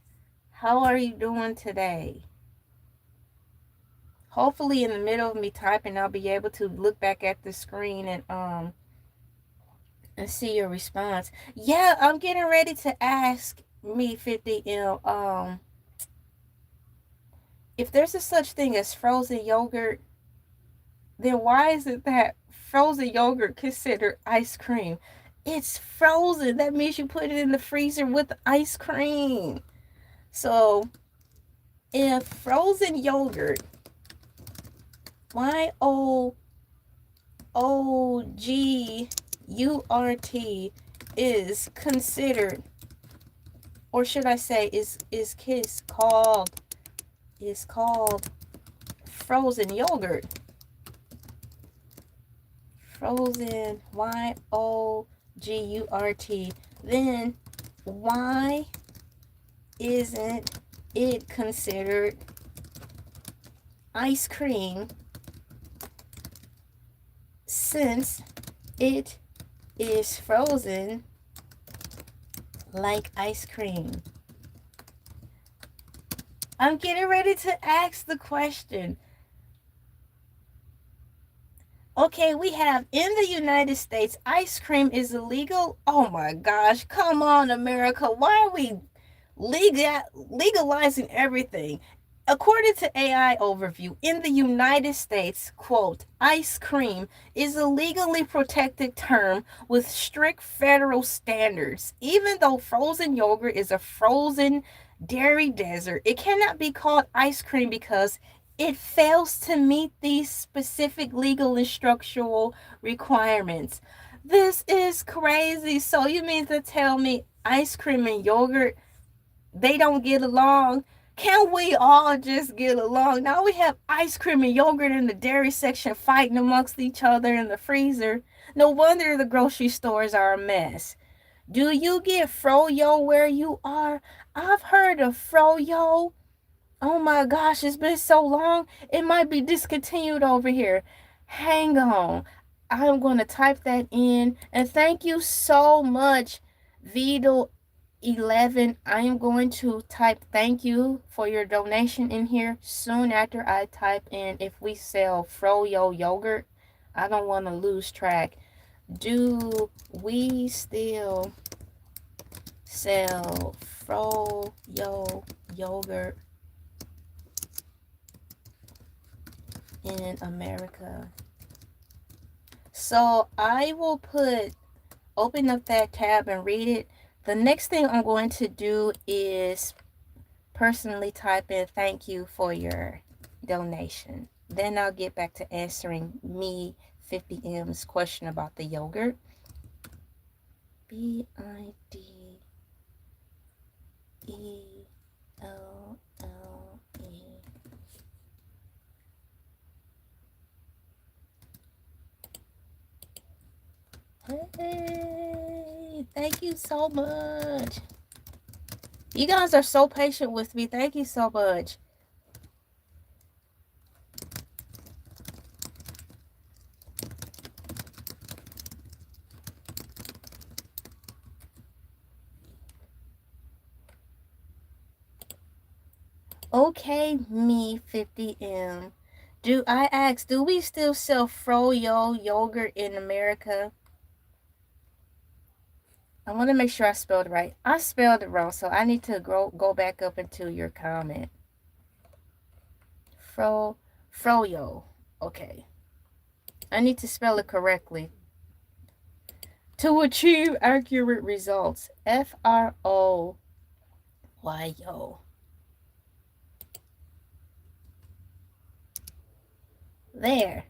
How are you doing today? Hopefully in the middle of me typing, I'll be able to look back at the screen and see your response. Yeah, I'm getting ready to ask me 50M if there's a such thing as frozen yogurt, then why is it that frozen yogurt considered ice cream? It's frozen. That means you put it in the freezer with ice cream. So if frozen yogurt, YOOGURT, is considered, or should I say is called frozen yogurt. Frozen, YOOGURT. Then why isn't it considered ice cream since it is frozen like ice cream? I'm getting ready to ask the question. Okay, we have in the United States, ice cream is illegal. Oh my gosh, come on, America. Why are we legalizing everything? According to AI Overview, in the United States, quote, ice cream is a legally protected term with strict federal standards. Even though frozen yogurt is a frozen dairy desert, it cannot be called ice cream because it fails to meet these specific legal and structural requirements. This is crazy. So you mean to tell me ice cream and yogurt, they don't get along? Can we all just get along? Now we have ice cream and yogurt in the dairy section fighting amongst each other in the freezer. No wonder the grocery stores are a mess. Do you get froyo where you are? I've heard of froyo. Oh my gosh, it's been so long. It might be discontinued over here. Hang on. I'm going to type that in. And thank you so much, VIDS. 11, I am going to type thank you for your donation in here soon after I type in if we sell Froyo yogurt. I don't want to lose track. Do we still sell Froyo yogurt in America? So I will open up that tab and read it. The next thing I'm going to do is personally type in thank you for your donation. Then I'll get back to answering me 50M's question about the yogurt. BIDELLE. Hey, thank you so much. You guys are so patient with me. Thank you so much. Okay, me 50M. Do we still sell Froyo yogurt in America? I want to make sure I spelled it right. I spelled it wrong, so I need to go back up into your comment. Froyo. Okay. I need to spell it correctly. To achieve accurate results. Froyo. There.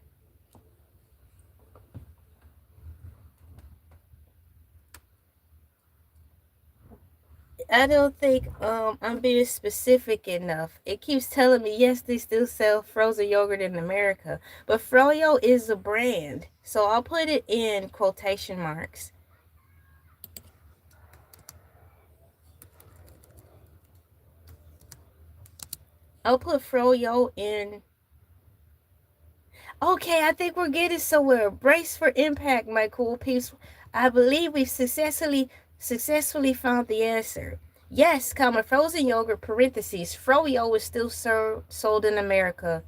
I don't think I'm being specific enough. It keeps telling me yes, they still sell frozen yogurt in America, but Froyo is a brand, so I'll put it in quotation marks. I'll put Froyo in. Okay, I think we're getting somewhere. Brace for impact, my cool peeps. I believe we've successfully found the answer. Yes, comma, frozen yogurt, parentheses, Froyo is still sold in America.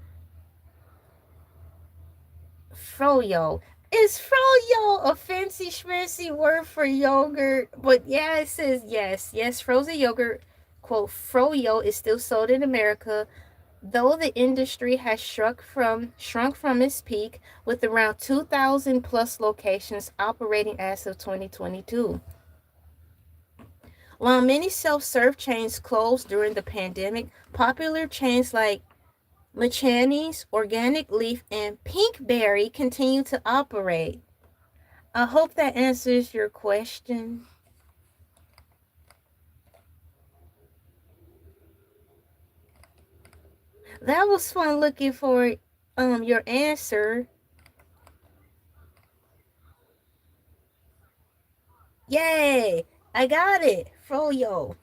Froyo. Is Froyo a fancy schmancy word for yogurt? But yeah, it says yes. Yes, frozen yogurt, quote, Froyo is still sold in America, though the industry has shrunk from its peak, with around 2,000 plus locations operating as of 2022. While many self-serve chains closed during the pandemic, popular chains like Machani's, Organic Leaf, and Pinkberry continue to operate. I hope that answers your question. That was fun looking for your answer. Yay! I got it. Froyo.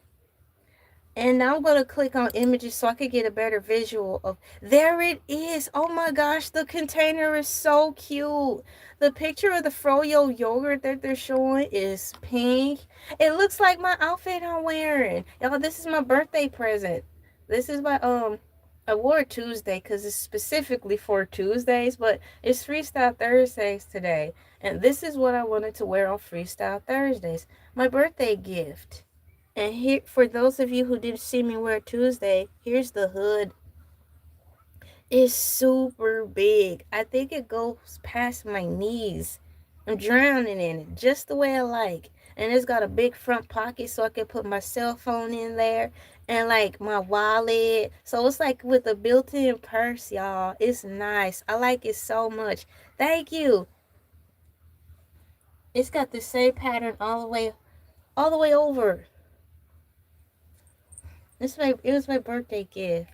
And now I'm going to click on images so I could get a better visual of. There it is. Oh my gosh, the container is so cute. The picture of the Froyo yogurt that they're showing is pink. It looks like my outfit I'm wearing. Y'all, this is my birthday present. This is my I wore it Tuesday because it's specifically for Tuesdays, but it's Freestyle Thursdays today. And this is what I wanted to wear on Freestyle Thursdays. My birthday gift. And here, for those of you who didn't see me wear Tuesday, here's the hood. It's super big. I think it goes past my knees. I'm drowning in it, just the way I like. And it's got a big front pocket so I can put my cell phone in there and like my wallet. So it's like with a built-in purse, y'all. It's nice. I like it so much. Thank you. It's got the same pattern all the way over. It was my birthday gift.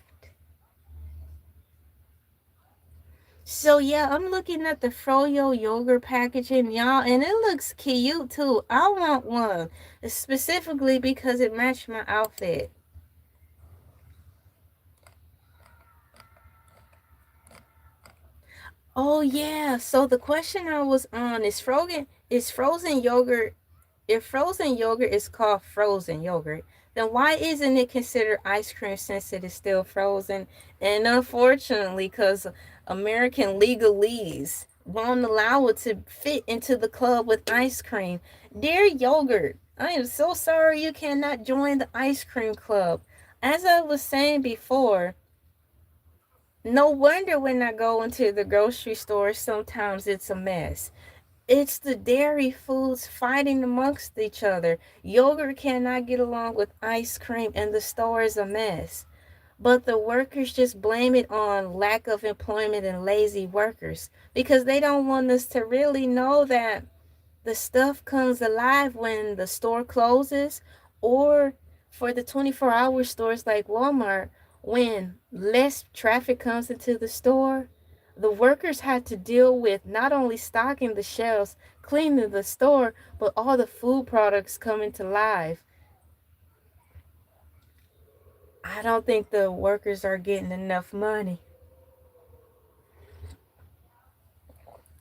So yeah, I'm looking at the Froyo yogurt packaging, y'all, and it looks cute too. I want one, specifically because it matched my outfit. Oh yeah, so the question I was on is frozen yogurt If frozen yogurt is called frozen yogurt, then why isn't it considered ice cream since it is still frozen? And unfortunately, because American legalese won't allow it to fit into the club with ice cream. Dear yogurt, I am so sorry you cannot join the ice cream club. As I was saying before, no wonder when I go into the grocery store, sometimes it's a mess. It's the dairy foods fighting amongst each other. Yogurt cannot get along with ice cream, and the store is a mess. But the workers just blame it on lack of employment and lazy workers because they don't want us to really know that the stuff comes alive when the store closes, or for the 24-hour stores like Walmart, when less traffic comes into the store, the workers had to deal with not only stocking the shelves, cleaning the store, but all the food products coming to life. I don't think the workers are getting enough money.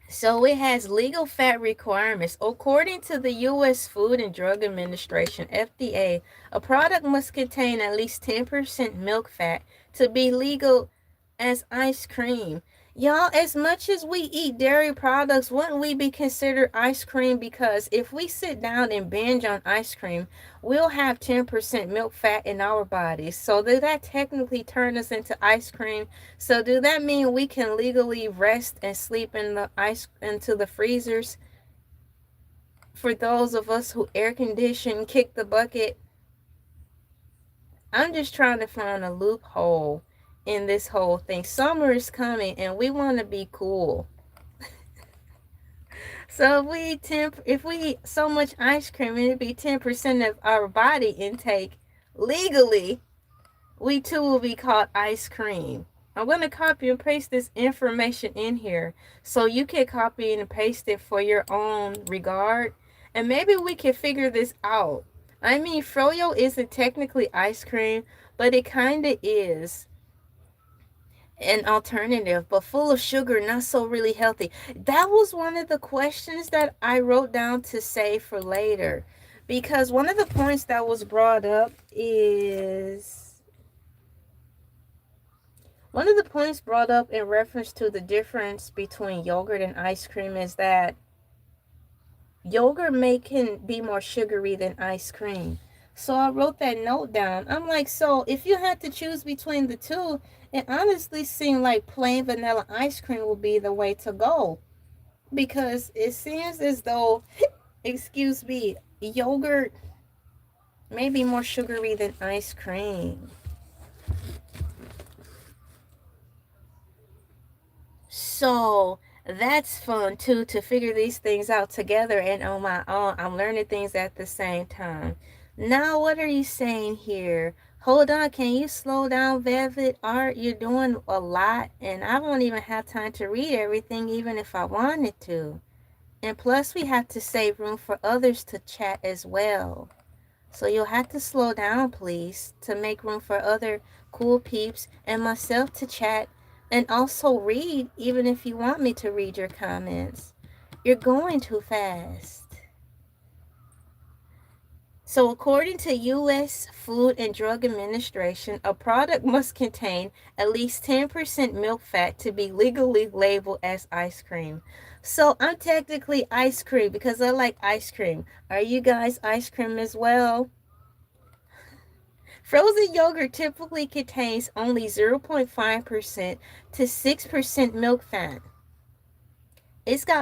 So it has legal fat requirements. According to the U.S. Food and Drug Administration, FDA, a product must contain at least 10% milk fat to be legal as ice cream. Y'all, as much as we eat dairy products, wouldn't we be considered ice cream? Because if we sit down and binge on ice cream, we'll have 10% milk fat in our bodies. So does that technically turn us into ice cream? So do that mean we can legally rest and sleep in the ice into the freezers? For those of us who air condition, kick the bucket, I'm just trying to find a loophole in this whole thing. Summer is coming and we want to be cool. So if we eat so much ice cream, it'd be 10% of our body intake legally, we too will be called ice cream. I'm going to copy and paste this information in here so you can copy and paste it for your own regard. And maybe we can figure this out. I mean, froyo isn't technically ice cream, but it kind of is an alternative, but full of sugar, not so really healthy. That was one of the questions that I wrote down to save for later. Because one of the points that was brought up is one of the points brought up in reference to the difference between yogurt and ice cream is that yogurt can be more sugary than ice cream. So I wrote that note down. I'm like, so if you had to choose between the two, it honestly seemed like plain vanilla ice cream would be the way to go. Because it seems as though, excuse me, yogurt may be more sugary than ice cream. So that's fun too, to figure these things out together and on my own. I'm learning things at the same time. Now, what are you saying here? Hold on, can you slow down, Velvet Art? You're doing a lot, and I won't even have time to read everything, even if I wanted to. And plus, we have to save room for others to chat as well. So you'll have to slow down, please, to make room for other cool peeps and myself to chat and also read, even if you want me to read your comments. You're going too fast. So according to U.S. Food and Drug Administration, a product must contain at least 10% milk fat to be legally labeled as ice cream. So I'm technically ice cream because I like ice cream. Are you guys ice cream as well? Frozen yogurt typically contains only 0.5% to 6% milk fat.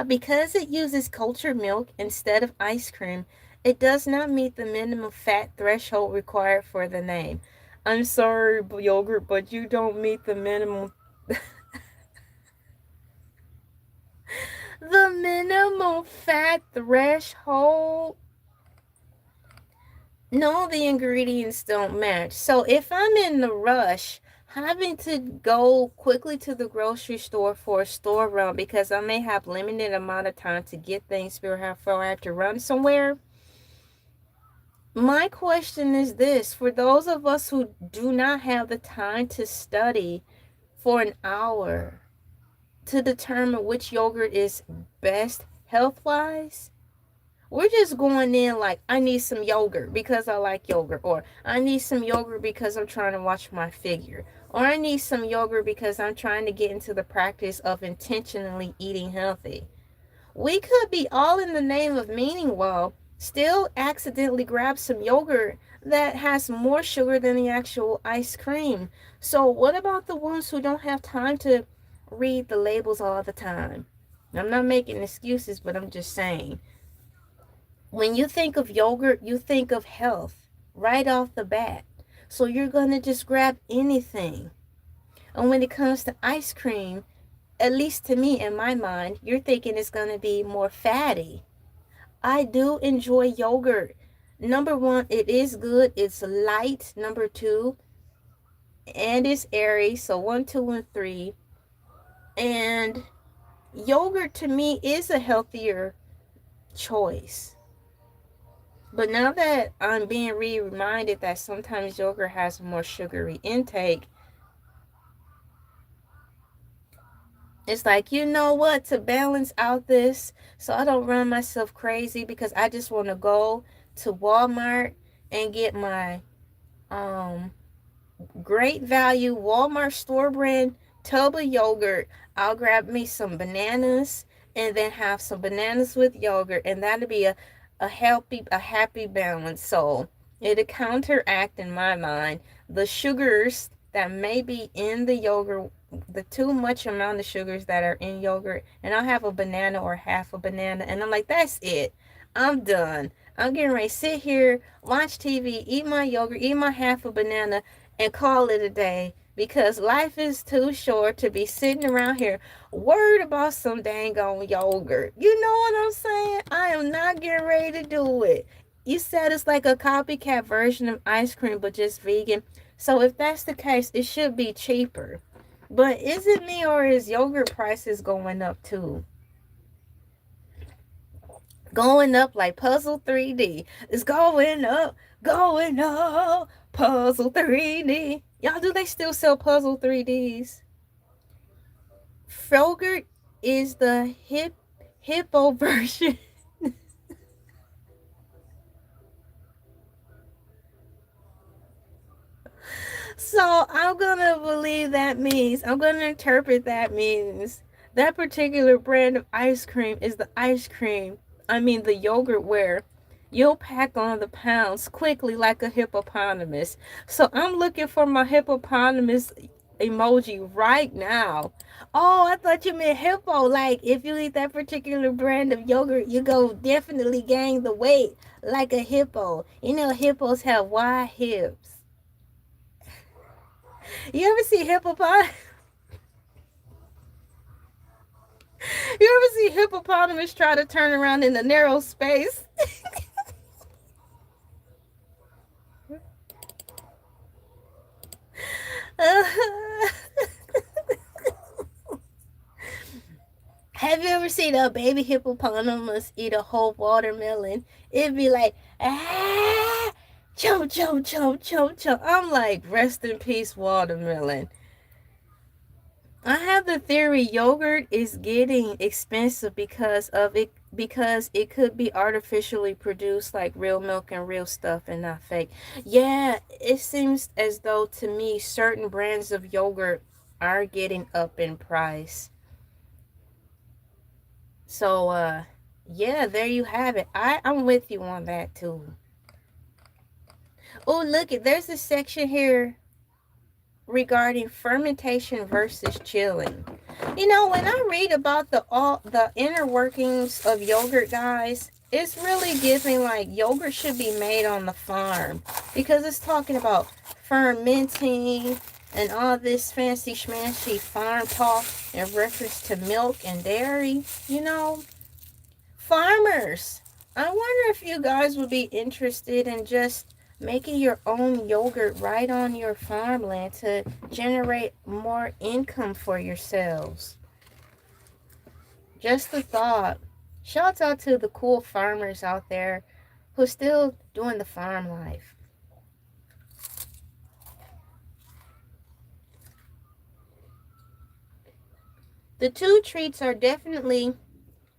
Because it uses cultured milk instead of ice cream, it does not meet the minimum fat threshold required for the name. I'm sorry, yogurt, but you don't meet the minimum the minimum fat threshold. No, the ingredients don't match. So if I'm in the rush, having to go quickly to the grocery store for a store run because I may have limited amount of time to get things before I have to run somewhere. My question is this: for those of us who do not have the time to study for an hour to determine which yogurt is best health-wise, We're just going in like, I need some yogurt because I like yogurt, or I need some yogurt because I'm trying to watch my figure, or I need some yogurt because I'm trying to get into the practice of intentionally eating healthy. We could be all in the name of meaning well, still accidentally grab some yogurt that has more sugar than the actual ice cream. So what about the ones who don't have time to read the labels all the time? I'm not making excuses, but I'm just saying. When you think of yogurt, you think of health right off the bat. So you're going to just grab anything. And when it comes to ice cream, at least to me in my mind, you're thinking it's going to be more fatty. I do enjoy yogurt. Number one, it is good. It's light. Number two, and it's airy. So 1, 2, and 3. And yogurt to me is a healthier choice. But now that I'm being reminded that sometimes yogurt has more sugary intake, it's like, you know what, to balance out this so I don't run myself crazy, because I just want to go to Walmart and get my great value Walmart store brand tub of yogurt. I'll grab me some bananas and then have some bananas with yogurt, and that'll be a happy balance. So it'll counteract in my mind the sugars that may be in the yogurt, the too much amount of sugars that are in yogurt, and I'll have a banana or half a banana, and I'm like, that's it. I'm done. I'm getting ready to sit here, watch TV, eat my yogurt, eat my half a banana, and call it a day, because life is too short to be sitting around here worried about some dang on yogurt. You know what I'm saying? I am not getting ready to do it. You said it's like a copycat version of ice cream, but just vegan. So if that's the case, it should be cheaper. But is it me, or is yogurt prices going up too? Going up like Puzzle 3D. It's going up, Puzzle 3D. Y'all, do they still sell Puzzle 3Ds? Frogurt is the hippo version. So I'm gonna believe that means, I'm gonna interpret that means that particular brand of ice cream is the ice cream, I mean the yogurt, where you'll pack on the pounds quickly like a hippopotamus. So I'm looking for my hippopotamus emoji right now. Oh, I thought you meant hippo. Like, if you eat that particular brand of yogurt, you go definitely gain the weight like a hippo. You know, hippos have wide hips. You ever see hippopotamus? You ever see hippopotamus try to turn around in a narrow space? Have you ever seen a baby hippopotamus eat a whole watermelon? It'd be like, ah, chomp, chomp, chomp, chomp, chomp. I'm like, rest in peace, watermelon. I have the theory yogurt is getting expensive because it could be artificially produced like real milk and real stuff and not fake. Yeah, it seems as though to me certain brands of yogurt are getting up in price. So yeah, there you have it. I'm with you on that too. Oh, look, there's a section here regarding fermentation versus chilling. You know, when I read about the inner workings of yogurt, guys, it's really giving like yogurt should be made on the farm, because it's talking about fermenting and all this fancy schmancy farm talk in reference to milk and dairy. You know, farmers, I wonder if you guys would be interested in just making your own yogurt right on your farmland to generate more income for yourselves. Just a thought. Shouts out to the cool farmers out there who's still doing the farm life. The two treats are definitely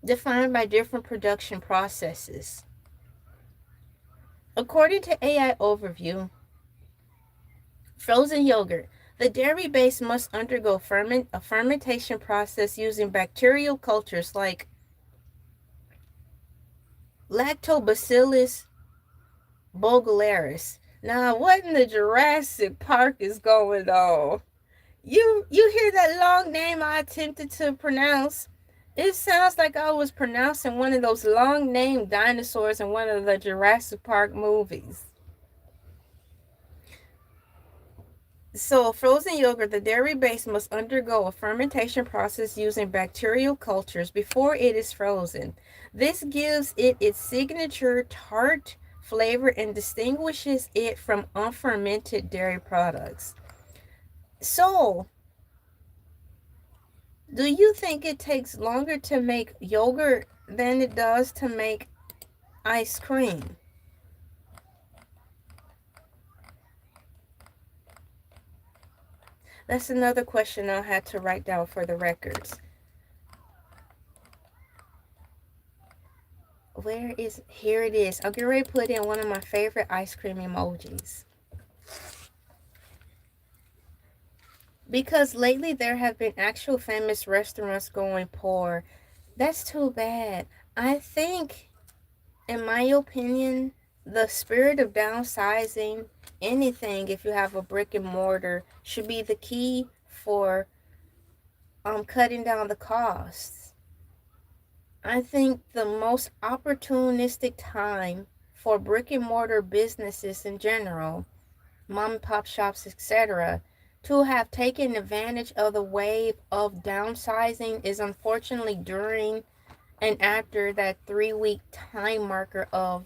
defined by different production processes. According to AI Overview, frozen yogurt. The dairy base must undergo a fermentation process using bacterial cultures like Lactobacillus bulgaris. Now, what in the Jurassic Park is going on? You hear that long name I attempted to pronounce? It sounds like I was pronouncing one of those long name dinosaurs in one of the Jurassic Park movies. So, frozen yogurt, the dairy base must undergo a fermentation process using bacterial cultures before it is frozen. This gives it its signature tart flavor and distinguishes it from unfermented dairy products. So, do you think it takes longer to make yogurt than it does to make ice cream? That's another question I had to write down for the records. Here it is. I'll get ready to put in one of my favorite ice cream emojis. Because lately there have been actual famous restaurants going poor. That's too bad. I think, in my opinion, the spirit of downsizing anything, if you have a brick and mortar, should be the key for cutting down the costs. I think the most opportunistic time for brick and mortar businesses in general, mom and pop shops, etc., to have taken advantage of the wave of downsizing is unfortunately during and after that 3-week time marker of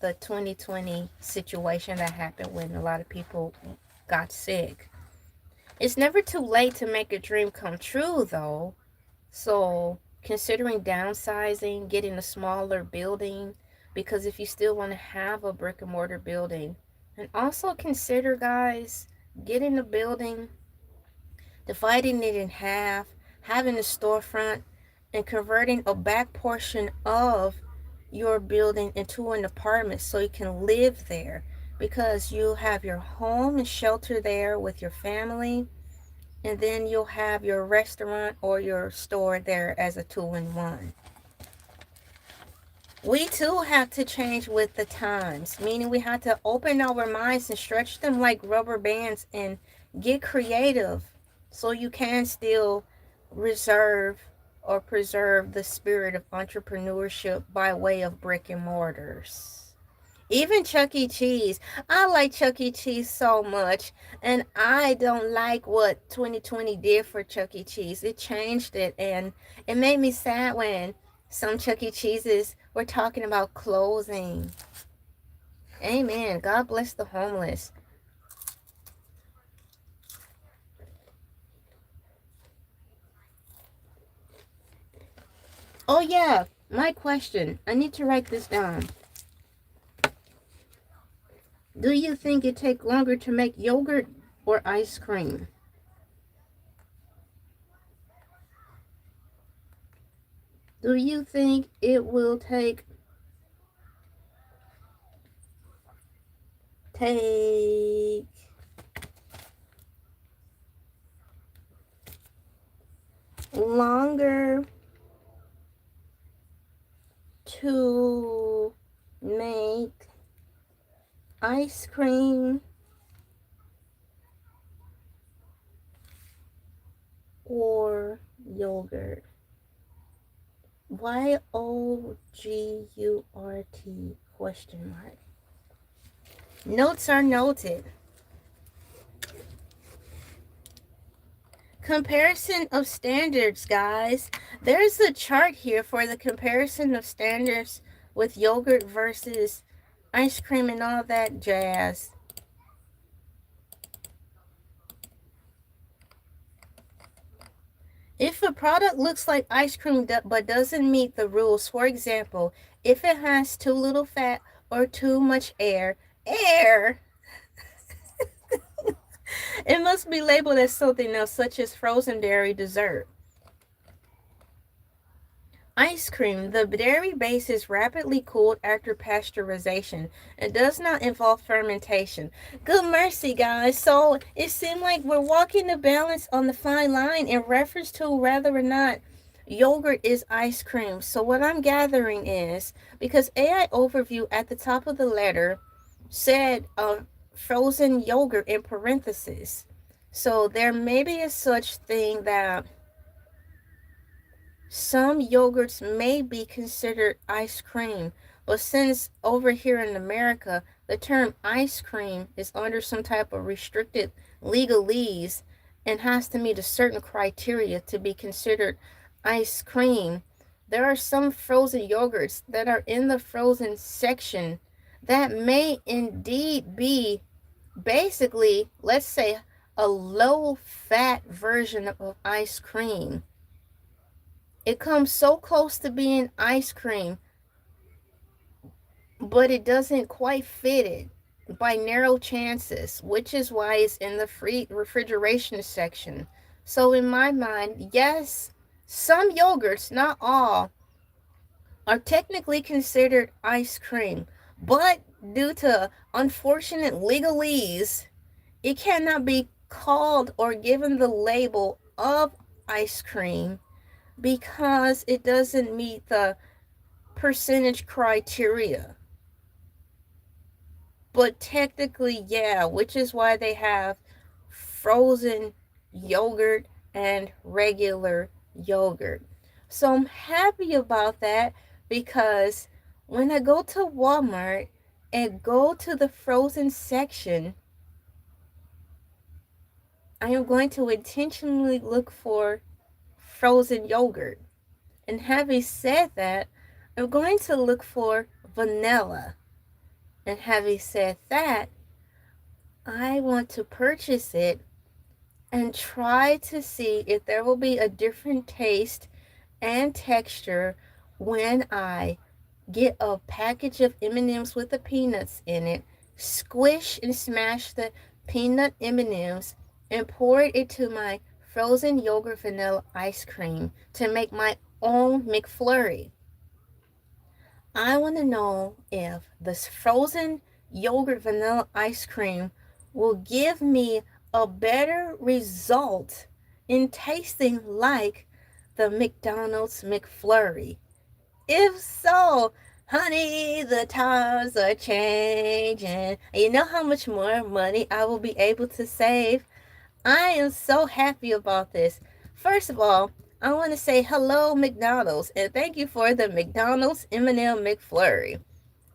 the 2020 situation that happened when a lot of people got sick. It's never too late to make a dream come true, though. So, considering downsizing, getting a smaller building, because if you still want to have a brick and mortar building, and also consider, guys, getting a building, dividing it in half, having a storefront, and converting a back portion of your building into an apartment so you can live there, because you have your home and shelter there with your family, and then you'll have your restaurant or your store there as a 2-in-1. We too have to change with the times, meaning we have to open our minds and stretch them like rubber bands and get creative so you can still reserve or preserve the spirit of entrepreneurship by way of brick and mortars. Even Chuck E. Cheese. I like Chuck E. Cheese so much, and I don't like what 2020 did for Chuck E. Cheese. It changed it, and it made me sad when some Chuck E. Cheeses were talking about closing. Amen. God bless the homeless. Oh, yeah. My question. I need to write this down. Do you think it take longer to make yogurt or ice cream? Do you think it will take longer to make ice cream or yogurt? YOGURT question mark. Notes are noted. Comparison of standards, guys. There's a chart here for the comparison of standards with yogurt versus ice cream and all that jazz. If a product looks like ice cream but doesn't meet the rules, for example, if it has too little fat or too much air, it must be labeled as something else, such as frozen dairy dessert. Ice cream. The dairy base is rapidly cooled after pasteurization. It does not involve fermentation. Good mercy, guys. So it seemed like we're walking the balance on the fine line in reference to whether or not yogurt is ice cream. So what I'm gathering is, because AI overview at the top of the letter said frozen yogurt in parentheses. So there may be a such thing that some yogurts may be considered ice cream, but since over here in America the term ice cream is under some type of restricted legalese and has to meet a certain criteria to be considered ice cream, there are some frozen yogurts that are in the frozen section that may indeed be basically, let's say, a low fat version of ice cream. It comes so close to being ice cream, but it doesn't quite fit it by narrow chances, which is why it's in the free refrigeration section. So in my mind, yes, some yogurts, not all, are technically considered ice cream, but due to unfortunate legalese, it cannot be called or given the label of ice cream because it doesn't meet the percentage criteria. But technically, yeah, which is why they have frozen yogurt and regular yogurt. So I'm happy about that because when I go to Walmart and go to the frozen section, I am going to intentionally look for frozen yogurt. And having said that, I'm going to look for vanilla. And having said that, I want to purchase it and try to see if there will be a different taste and texture when I get a package of M&Ms with the peanuts in it, squish and smash the peanut M&Ms, and pour it into my frozen yogurt vanilla ice cream to make my own McFlurry. I want to know if this frozen yogurt vanilla ice cream will give me a better result in tasting like the McDonald's McFlurry. If so, honey, the times are changing. You know how much more money I will be able to save? I am so happy about this. First of all, I want to say hello, McDonald's, and thank you for the McDonald's M&M McFlurry.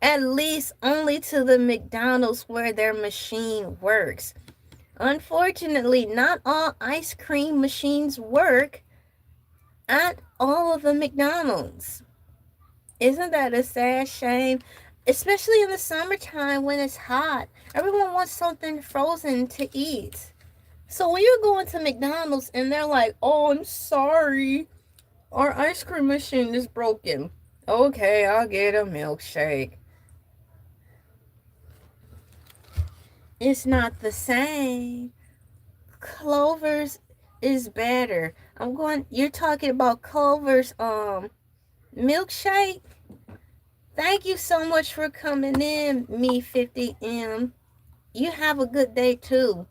At least only to the McDonald's where their machine works. Unfortunately, not all ice cream machines work at all of the McDonald's. Isn't that a sad shame? Especially in the summertime when it's hot. Everyone wants something frozen to eat. So when you're going to McDonald's and they're like, oh, I'm sorry, our ice cream machine is broken. Okay, I'll get a milkshake. It's not the same. Clover's is better. You're talking about Clover's milkshake? Thank you so much for coming in, me 50M. You have a good day too.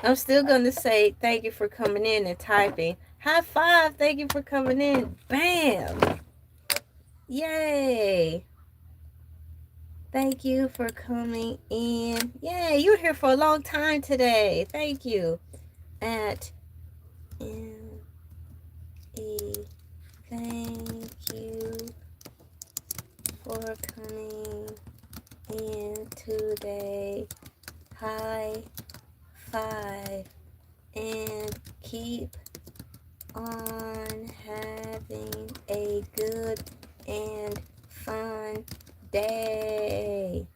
I'm still going to say thank you for coming in and typing. High five, thank you for coming in. Bam. Yay. Thank you for coming in. Yay, you were here for a long time today. Thank you. At M-E, thank you for coming in today. High five and keep on having a good and fun day.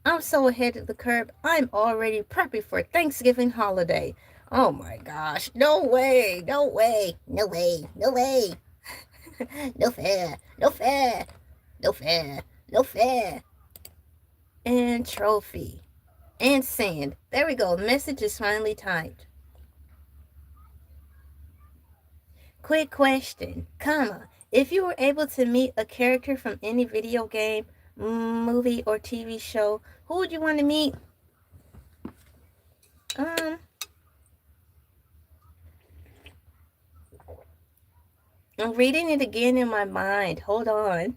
I'm so ahead of the curve. I'm already prepping for Thanksgiving holiday. Oh my gosh. No way. No way. No way. No way. No fair. No fair. No fair. No fair. And trophy. And send. There we go. The message is finally typed. Quick question, comma. If you were able to meet a character from any video game, movie, or TV show, who would you want to meet? Um, I'm reading it again in my mind. Hold on.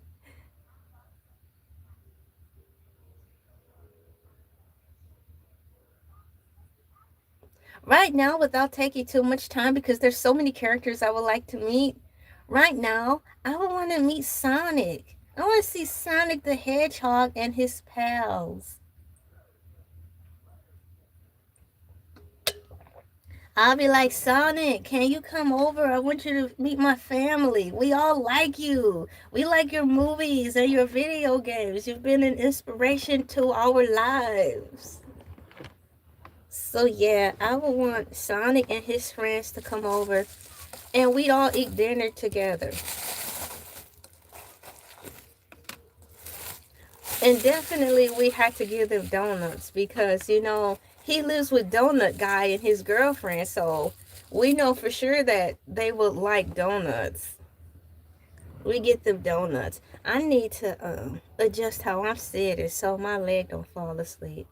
Right now, without taking too much time, because there's so many characters I would like to meet. Right now, I would want to meet Sonic. I want to see Sonic the Hedgehog and his pals. I'll be like, Sonic, can you come over? I want you to meet my family. We all like you. We like your movies and your video games. You've been an inspiration to our lives. So yeah, I would want Sonic and his friends to come over and we'd all eat dinner together. And definitely we had to give them donuts because, you know, he lives with Donut Guy and his girlfriend. So we know for sure that they would like donuts. We get them donuts. I need to adjust how I'm sitting so my leg don't fall asleep.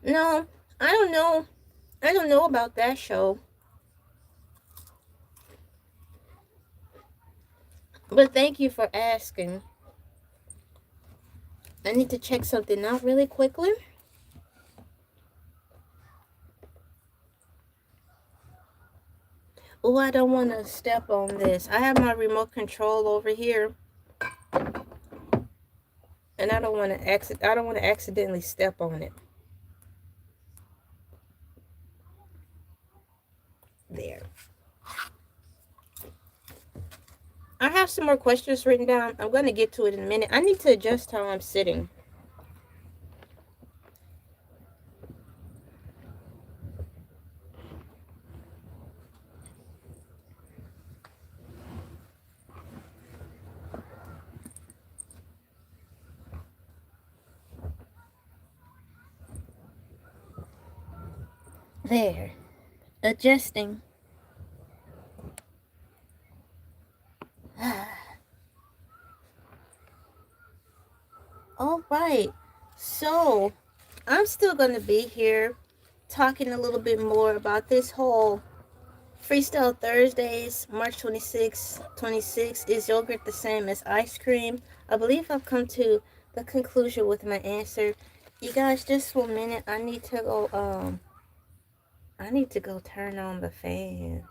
No, I don't know. I don't know about that show. But thank you for asking. I need to check something out really quickly. Oh, I don't want to step on this. I have my remote control over here, and I don't want to accidentally step on it. There. I have some more questions written down. I'm going to get to it in a minute. I need to adjust how I'm sitting. There. Adjusting. All right. So, I'm still going to be here talking a little bit more about this whole Freestyle Thursdays, March 26th, 26. Is yogurt the same as ice cream? I believe I've come to the conclusion with my answer. You guys, just for a minute, I need to go turn on the fan.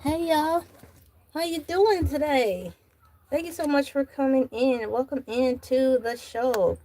Hey y'all, how you doing today? Thank you so much for coming in. Welcome into the show.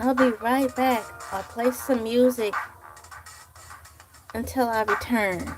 I'll be right back. I'll play some music until I return.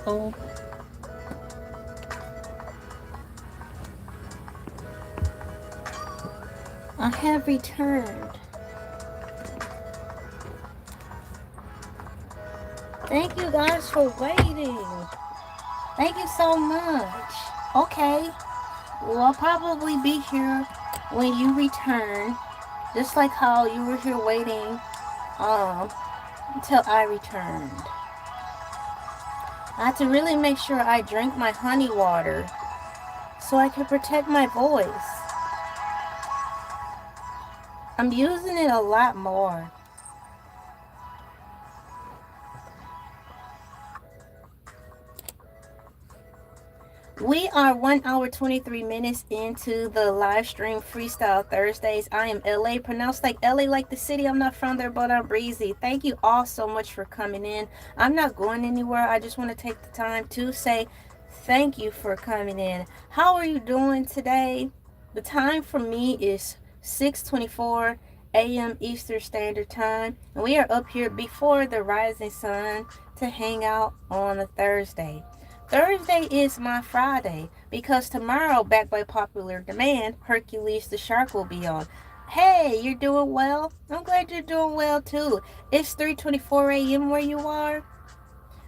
Oh, I have returned. Thank you guys for waiting. Thank you so much. Okay. Well, I'll probably be here when you return. Just like how you were here waiting um, until I returned. I had to really make sure I drink my honey water so I can protect my voice. I'm using it a lot more. We are 1 hour 23 minutes into the live stream Freestyle Thursdays. I am LA, pronounced like LA like the city. I'm not from there, but I'm breezy. Thank you all so much for coming in. I'm not going anywhere. I just want to take the time to say thank you for coming in. How are you doing today? The time for me is 6:24 a.m. Eastern Standard Time. And we are up here before the rising sun to hang out on a Thursday. Thursday is my Friday because tomorrow, back by popular demand, Hercules the Shark will be on. Hey, you're doing well? I'm glad you're doing well too. It's 3:24 a.m. where you are.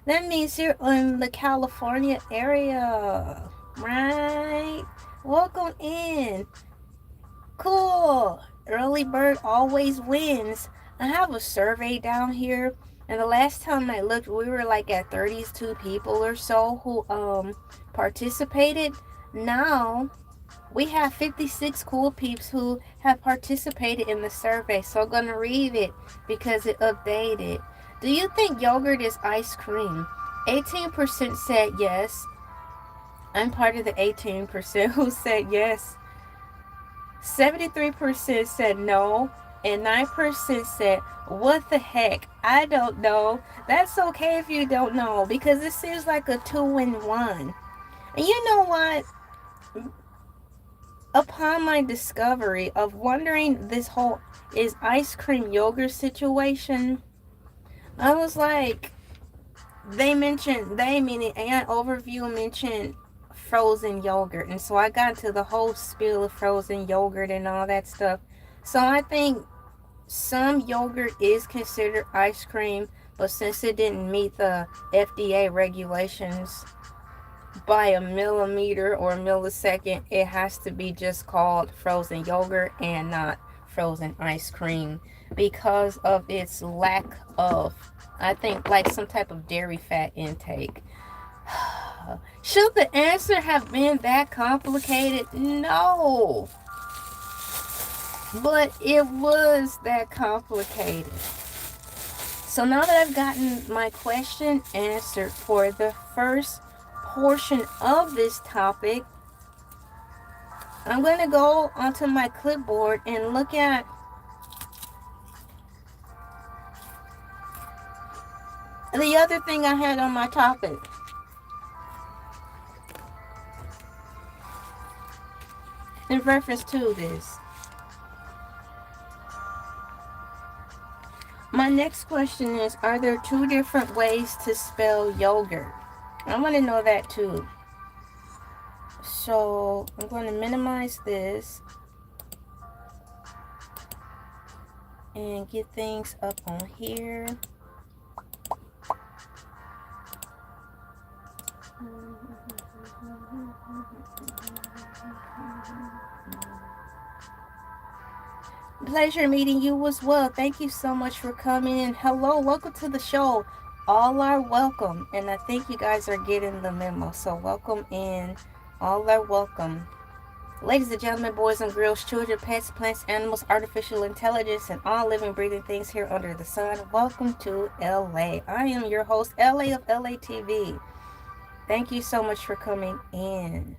That means you're in the California area, right? Welcome in. Cool. Early bird always wins. I have a survey down here, and the last time I looked, we were like at 32 people or so who participated. Now we have 56 cool peeps who have participated in the survey. So I'm gonna read it because it updated. Do you think yogurt is ice cream? 18% said yes. I'm part of the 18% who said yes. 73% said no, and 9% said, what the heck? I don't know. That's okay if you don't know, because it seems like a 2-in-1. And you know what? Upon my discovery of wondering this whole is ice cream yogurt situation, I was like, meaning an overview mentioned frozen yogurt, and so I got into the whole spiel of frozen yogurt and all that stuff. So I think some yogurt is considered ice cream, but since it didn't meet the FDA regulations by a millimeter or a millisecond, it has to be just called frozen yogurt and not frozen ice cream because of its lack of, I think, like some type of dairy fat intake. Should the answer have been that complicated? No. But it was that complicated. So now that I've gotten my question answered for the first portion of this topic, I'm going to go onto my clipboard and look at the other thing I had on my topic. In reference to this. My next question is, are there two different ways to spell yogurt? I want to know that too. So I'm going to minimize this and get things up on here. Pleasure meeting you as well. Thank you so much for coming in. Hello, welcome to the show. All are welcome, and I think you guys are getting the memo, so welcome in. All are welcome. Ladies and gentlemen, boys and girls, children, pets, plants, animals, artificial intelligence, and all living, breathing things here under the sun, welcome to LA. I am your host, LA of Elay TV. Thank you so much for coming in.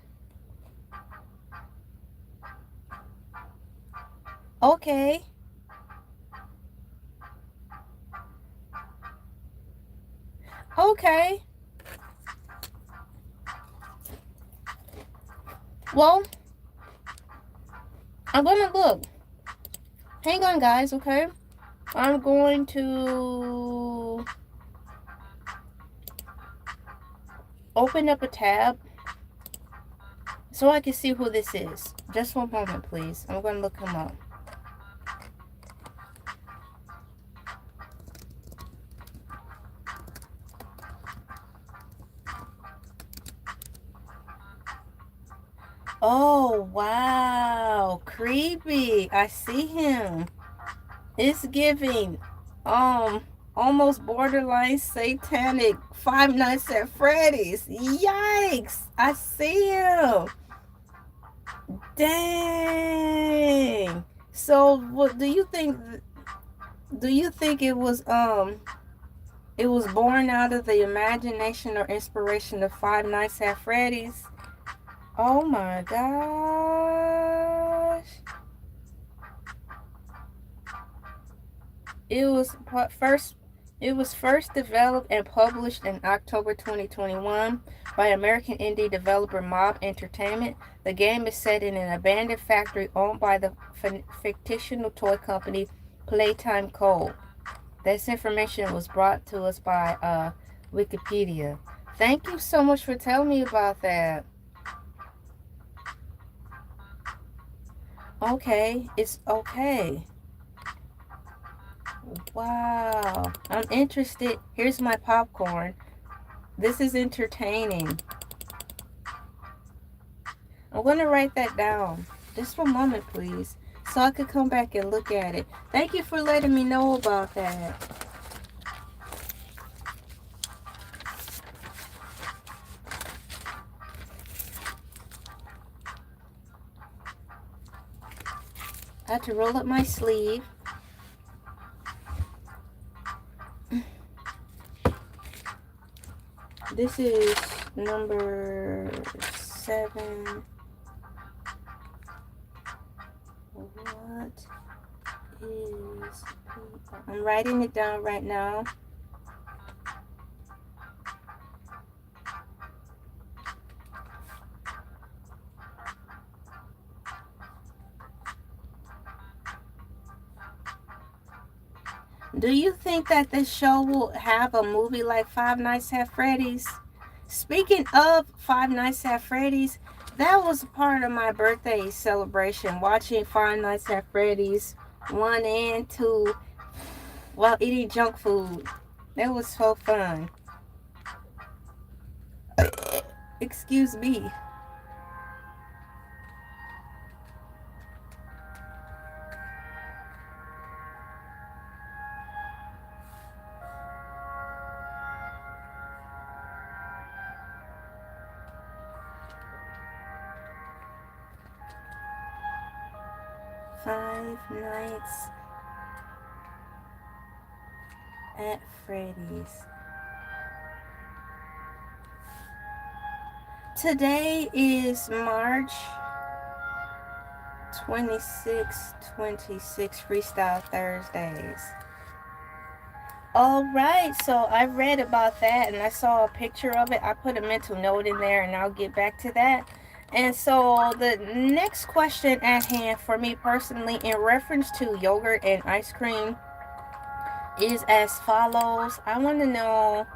Okay. Okay. Well, I'm gonna look. Hang on, guys, okay? I'm going to open up a tab so I can see who this is. Just one moment, please. I'm going to look him up. Oh, wow. Creepy. I see him. It's giving, almost borderline satanic Five Nights at Freddy's. Yikes. I see him. Dang. So, what do you think? Do you think it was born out of the imagination or inspiration of Five Nights at Freddy's? Oh my gosh. It was first developed and published in October 2021 by American indie developer Mob Entertainment. The game is set in an abandoned factory owned by the fictional toy company Playtime Co. This information was brought to us by Wikipedia. Thank you so much for telling me about that. Okay, it's okay. Wow, I'm interested. Here's my popcorn. This is entertaining. I'm going to write that down. Just one moment, please, so I could come back and look at it. Thank you for letting me know about that. I had to roll up my sleeve. This is number 7. What is... I'm writing it down right now. Do you think that this show will have a movie like Five Nights at Freddy's? Speaking of Five Nights at Freddy's, that was part of my birthday celebration, watching Five Nights at Freddy's 1 and 2 while eating junk food. That was so fun. Excuse me. Five Nights at Freddy's. Today is March 26, Freestyle Thursdays. Alright, so I read about that and I saw a picture of it. I put a mental note in there and I'll get back to that. And so the next question at hand for me personally in reference to yogurt and ice cream is as follows. I want to know,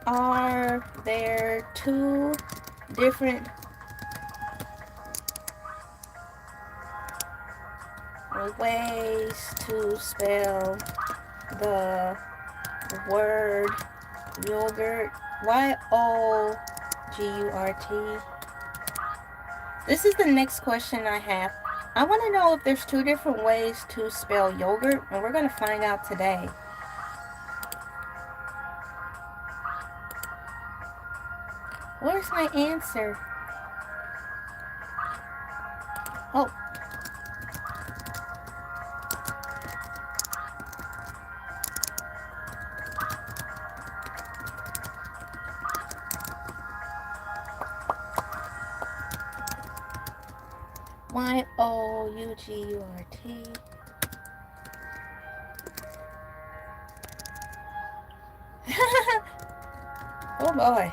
are there two different ways to spell the word yogurt? Y-O-G-U-R-T. This is the next question I have. I want to know if there's two different ways to spell yogurt, and we're going to find out today. Where's my answer? Oh. Y-O-U-G-U-R-T. Oh boy.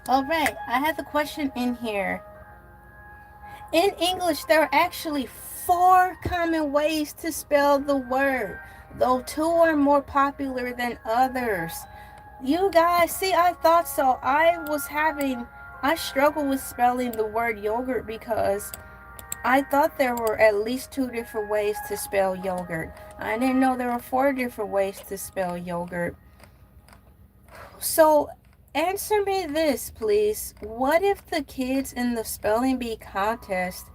Alright, I have the question in here. In English, there are actually 4 common ways to spell the word. though two are more popular than others. You guys, see, I thought so. I struggle with spelling the word yogurt because I thought there were at least two different ways to spell yogurt. I didn't know there were four different ways to spell yogurt. So, answer me this, please. What if the kids in the spelling bee contest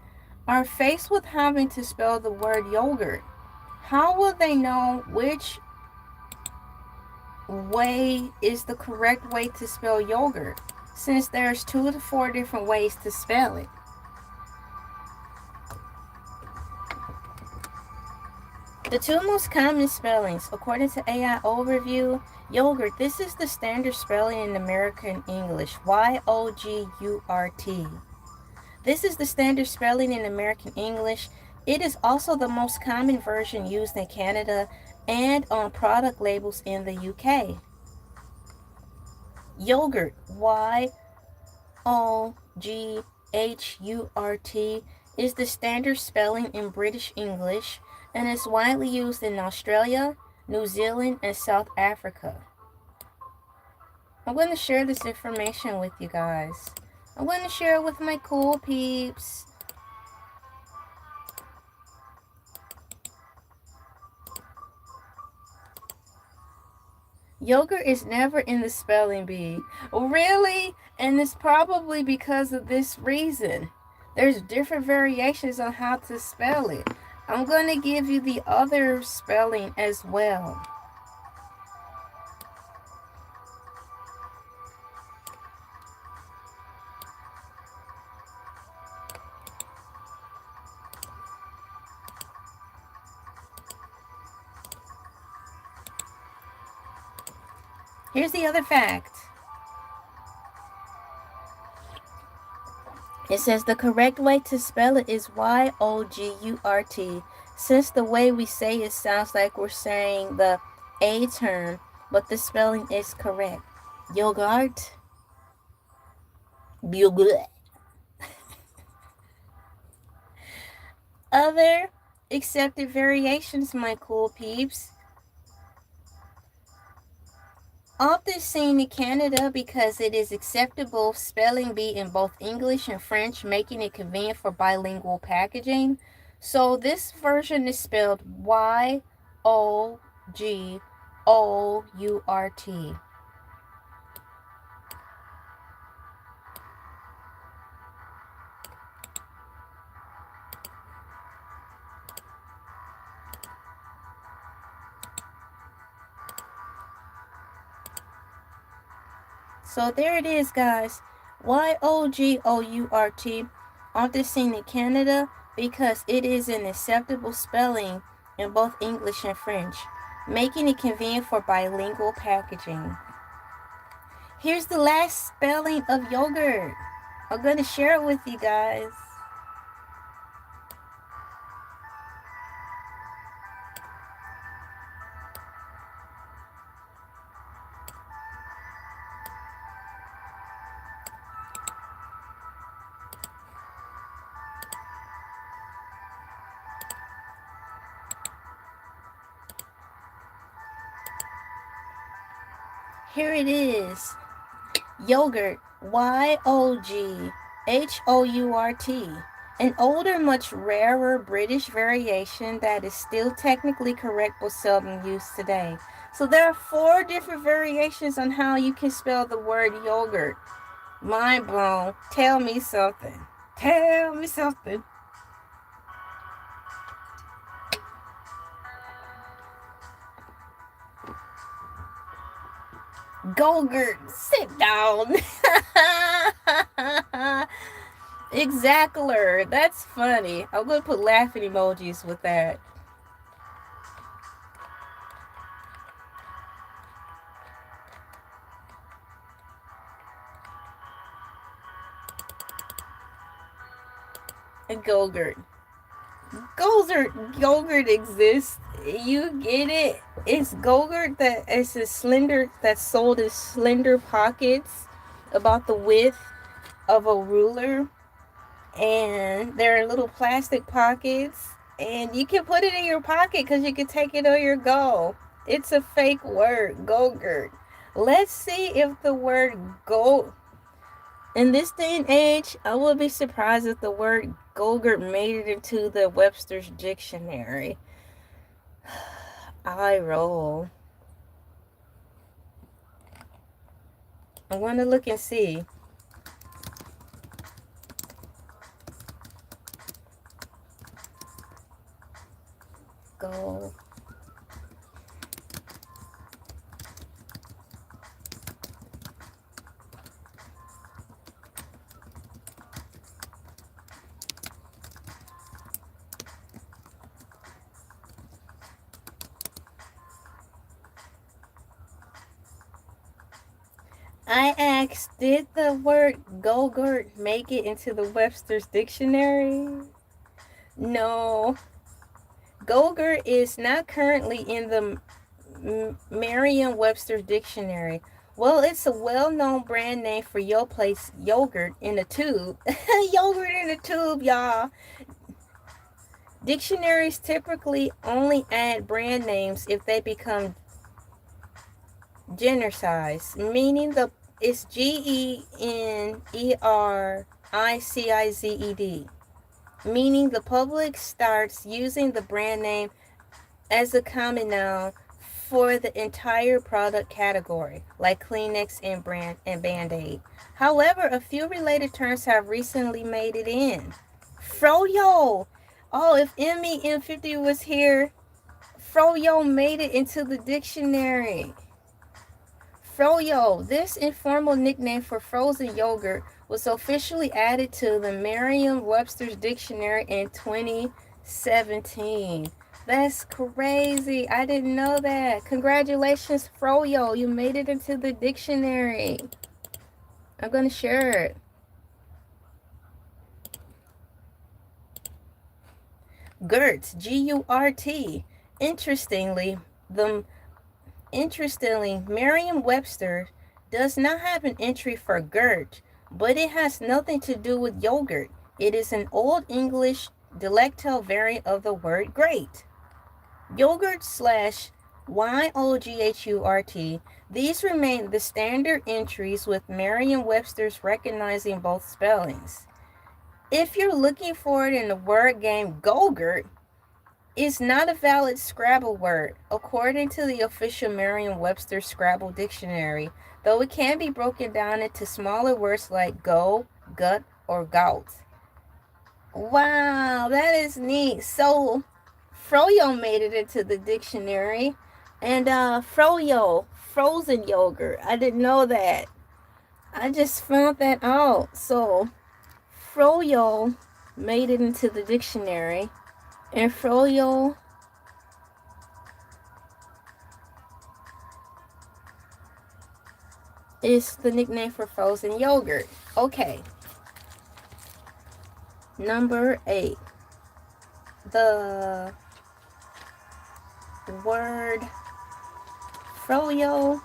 are faced with having to spell the word yogurt? How will they know which way is the correct way to spell yogurt, since there's 2 to 4 different ways to spell it? The two most common spellings, according to AI Overview, yogurt. This is the standard spelling in American English, Yogurt. This is the standard spelling in American English. It is also the most common version used in Canada and on product labels in the UK. Yogurt, Yogurt, is the standard spelling in British English and is widely used in Australia, New Zealand, and South Africa. I'm going to share this information with you guys. I'm going to share it with my cool peeps. Yogurt is never in the spelling bee. Really? And it's probably because of this reason. There's different variations on how to spell it. I'm going to give you the other spelling as well. Here's the other fact. It says the correct way to spell it is Yogurt, since the way we say it sounds like we're saying the A term, but the spelling is correct. Yogurt. Yogurt. Other accepted variations, my cool peeps. Often seen in Canada because it is acceptable spelling bee in both English and French, making it convenient for bilingual packaging. So this version is spelled Yogurt. So there it is, guys. Yogurt, often seen in Canada because it is an acceptable spelling in both English and French, making it convenient for bilingual packaging. Here's the last spelling of yogurt. I'm going to share it with you guys. Here it is. Yogurt, Yoghourt, an older, much rarer British variation that is still technically correct but seldom used today. So there are 4 different variations on how you can spell the word yogurt. Mind blown. Tell me something. Tell me something. Gogurt, sit down. Exactler. That's funny. I'm going to put laughing emojis with that. Gogurt. Gogurt exists. You get it. It's Gogurt that is a slender, that's sold in slender pockets about the width of a ruler, and they're little plastic pockets, And you can put it in your pocket because you can take it on your go. It's a fake word, go-gurt. Let's see if the word go... In this day and age, I would be surprised if the word go-gurt made it into the Webster's dictionary. I roll. I want to look and see. Go. I asked, did the word go-gurt make it into the Webster's dictionary? No. Go-gurt is not currently in the Merriam-Webster's dictionary. Well, it's a well-known brand name for Yoplait yogurt in a tube. Yogurt in a tube, y'all. Dictionaries typically only add brand names if they become genericized, meaning it's GENERICIZED, meaning the public starts using the brand name as a common noun for the entire product category, like Kleenex and Band-Aid. However, a few related terms have recently made it in. Froyo! Oh, if MEM50 was here, Froyo made it into the dictionary. Froyo, this informal nickname for frozen yogurt, was officially added to the Merriam-Webster's dictionary in 2017. That's crazy. I didn't know that. Congratulations, Froyo. You made it into the dictionary. I'm going to share it. Gurt, G-U-R-T. Interestingly, Merriam-Webster does not have an entry for gurt, but it has nothing to do with yogurt. It is an Old English dialectal variant of the word grate. Yogurt / Y-O-G-H-U-R-T. These remain the standard entries, with Merriam-Webster's recognizing both spellings. If you're looking for it in the word game, go-gurt is not a valid Scrabble word, according to the official Merriam-Webster Scrabble dictionary, though it can be broken down into smaller words like go, gut, or gout. Wow, that is neat. So, Froyo made it into the dictionary. And Froyo, frozen yogurt. I didn't know that. I just found that out. So, Froyo made it into the dictionary. And Froyo is the nickname for frozen yogurt. Okay. Number 8. The word Froyo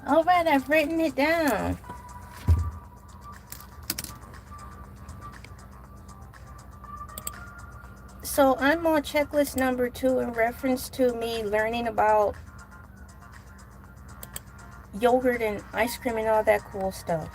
All right, I've written it down. So I'm on checklist number 2 in reference to me learning about yogurt and ice cream and all that cool stuff.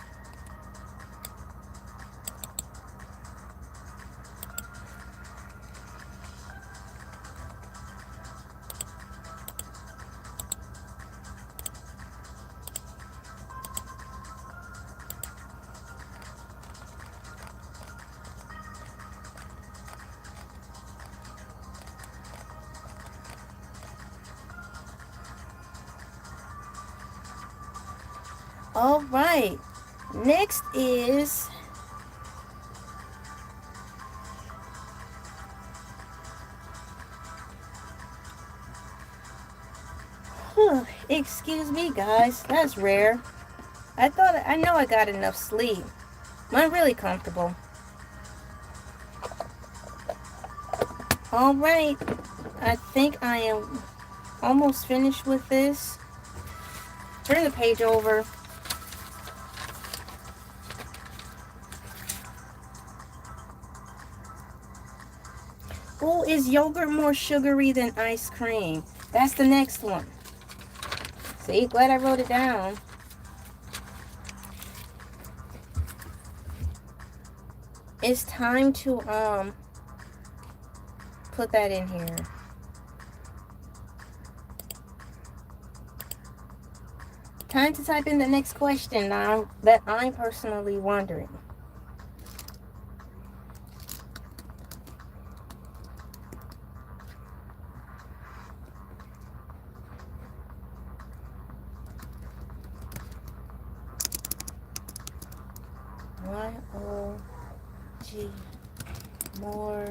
All right. Next is excuse me, guys. That's rare. I know I got enough sleep. I'm really comfortable. All right. I think I am almost finished with this. Turn the page over. Oh, is yogurt more sugary than ice cream? That's the next one. See, glad I wrote it down. It's time to put that in here. Time to type in the next question now that I'm personally wondering. Y-O-G more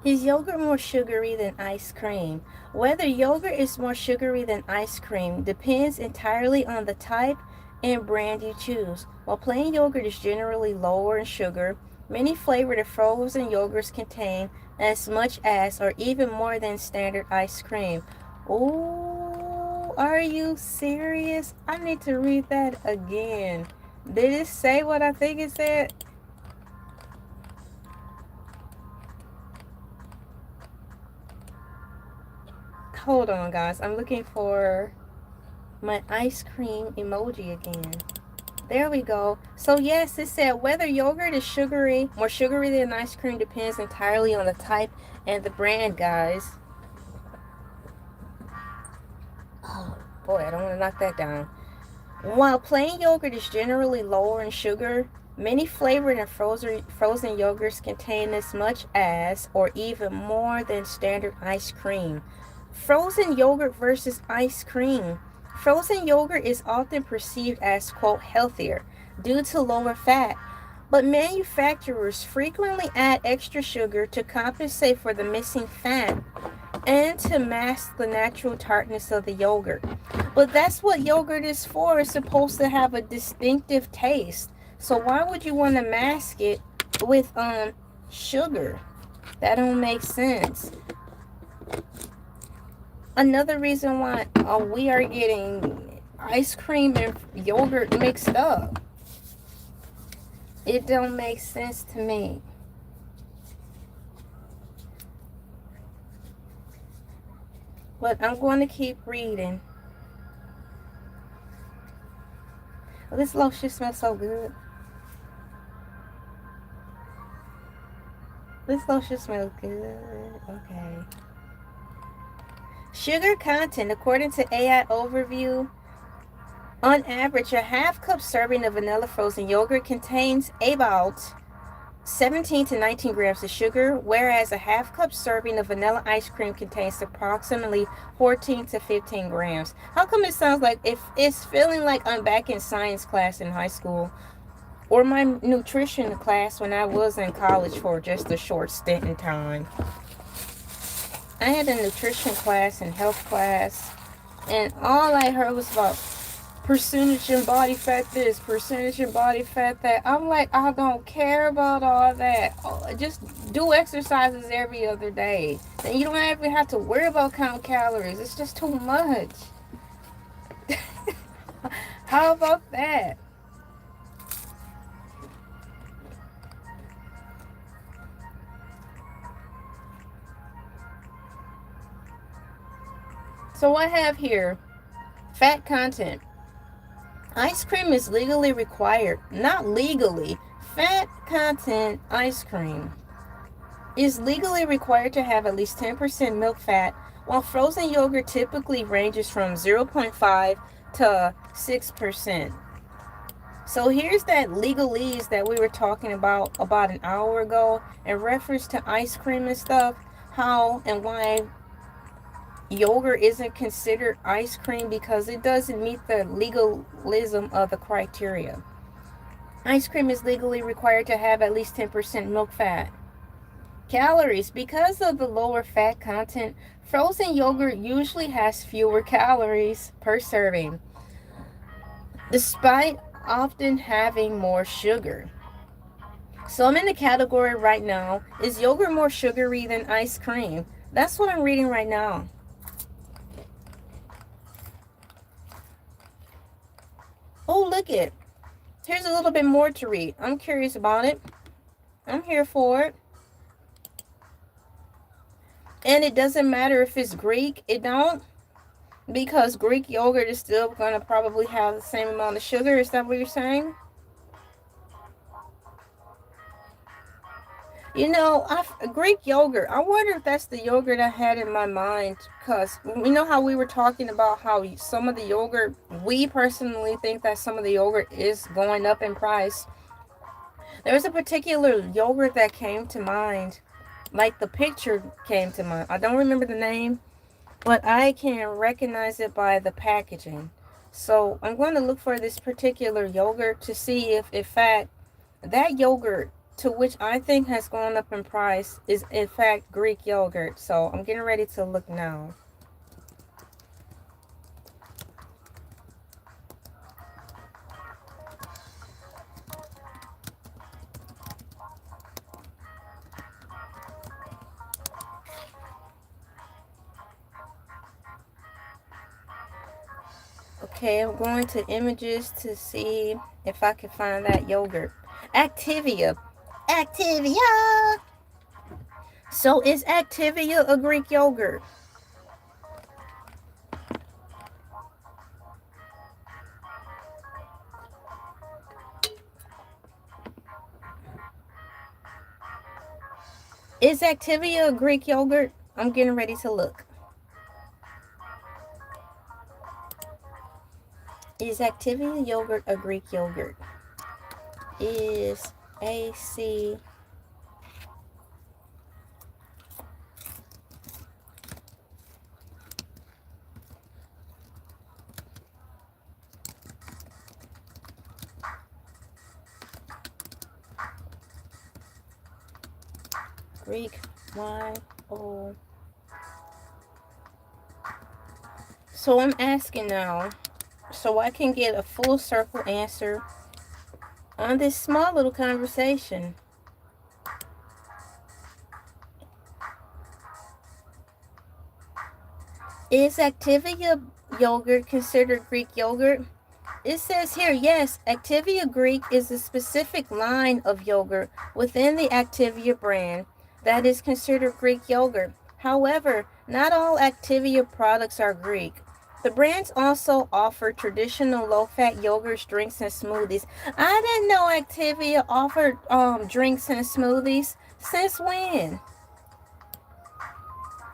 Is yogurt more sugary than ice cream? Whether yogurt is more sugary than ice cream depends entirely on the type and brand you choose. While plain yogurt is generally lower in sugar, many flavored and frozen yogurts contain as much as or even more than standard ice cream. Oh, are you serious? I need to read that again. Did it say what I think it said? Hold on, guys. I'm looking for my ice cream emoji again. There we go. So yes, it said whether yogurt is more sugary than ice cream depends entirely on the type and the brand, guys. Oh boy, I don't want to knock that down. While plain yogurt is generally lower in sugar, many flavored and frozen yogurts contain as much as or even more than standard ice cream. Frozen yogurt versus ice cream. Frozen yogurt is often perceived as, quote, healthier due to lower fat, but manufacturers frequently add extra sugar to compensate for the missing fat and to mask the natural tartness of the yogurt. But that's what yogurt is for. It's supposed to have a distinctive taste. So why would you want to mask it with sugar? That don't make sense. Another reason why we are getting ice cream and yogurt mixed up. It don't make sense to me. But I'm going to keep reading. Oh, this lotion smells so good. This lotion smells good. Okay. Sugar content, according to AI Overview, on average, a half-cup serving of vanilla frozen yogurt contains about 17 to 19 grams of sugar, whereas a half-cup serving of vanilla ice cream contains approximately 14 to 15 grams. How come it sounds like it's feeling like I'm back in science class in high school, or my nutrition class when I was in college for just a short stint in time? I had a nutrition class and health class, and all I heard was about percentage in body fat this, percentage in body fat that. I'm like, I don't care about all that. Just do exercises every other day. Then you don't even have to worry about counting calories. It's just too much. How about that? So I have here fat content. Ice cream is legally required, not legally. Fat content ice cream is legally required to have at least 10% milk fat, while frozen yogurt typically ranges from 0.5 to 6%. So here's that legalese that we were talking about an hour ago in reference to ice cream and stuff. How and why yogurt isn't considered ice cream because it doesn't meet the legalism of the criteria. Ice cream is legally required to have at least 10% milk fat. Calories. Because of the lower fat content, frozen yogurt usually has fewer calories per serving, despite often having more sugar. So I'm in the category right now. Is yogurt more sugary than ice cream? That's what I'm reading right now. Oh, look it. Here's a little bit more to read. I'm curious about it. I'm here for it. And it doesn't matter if it's Greek. It don't. Because Greek yogurt is still going to probably have the same amount of sugar. Is that what you're saying? You know, Greek yogurt. I wonder if that's the yogurt I had in my mind. Because you know how we were talking about how some of the yogurt, we personally think that some of the yogurt is going up in price. There was a particular yogurt that came to mind. Like the picture came to mind. I don't remember the name, but I can recognize it by the packaging. So I'm going to look for this particular yogurt to see if, in fact, that yogurt to which I think has gone up in price is, in fact, Greek yogurt. So I'm getting ready to look now. Okay, I'm going to images to see if I can find that yogurt. Activia. Activia! So is Activia a Greek yogurt? Is Activia a Greek yogurt? I'm getting ready to look. Is Activia yogurt a Greek yogurt? Is AC Greek Y-O? So I'm asking now, so I can get a full circle answer on this small little conversation. Is Activia yogurt considered Greek yogurt? It says here, yes, Activia Greek is a specific line of yogurt within the Activia brand that is considered Greek yogurt. However, not all Activia products are Greek. The brands also offer traditional low-fat yogurts, drinks, and smoothies. I didn't know Activia offered drinks and smoothies. Since when?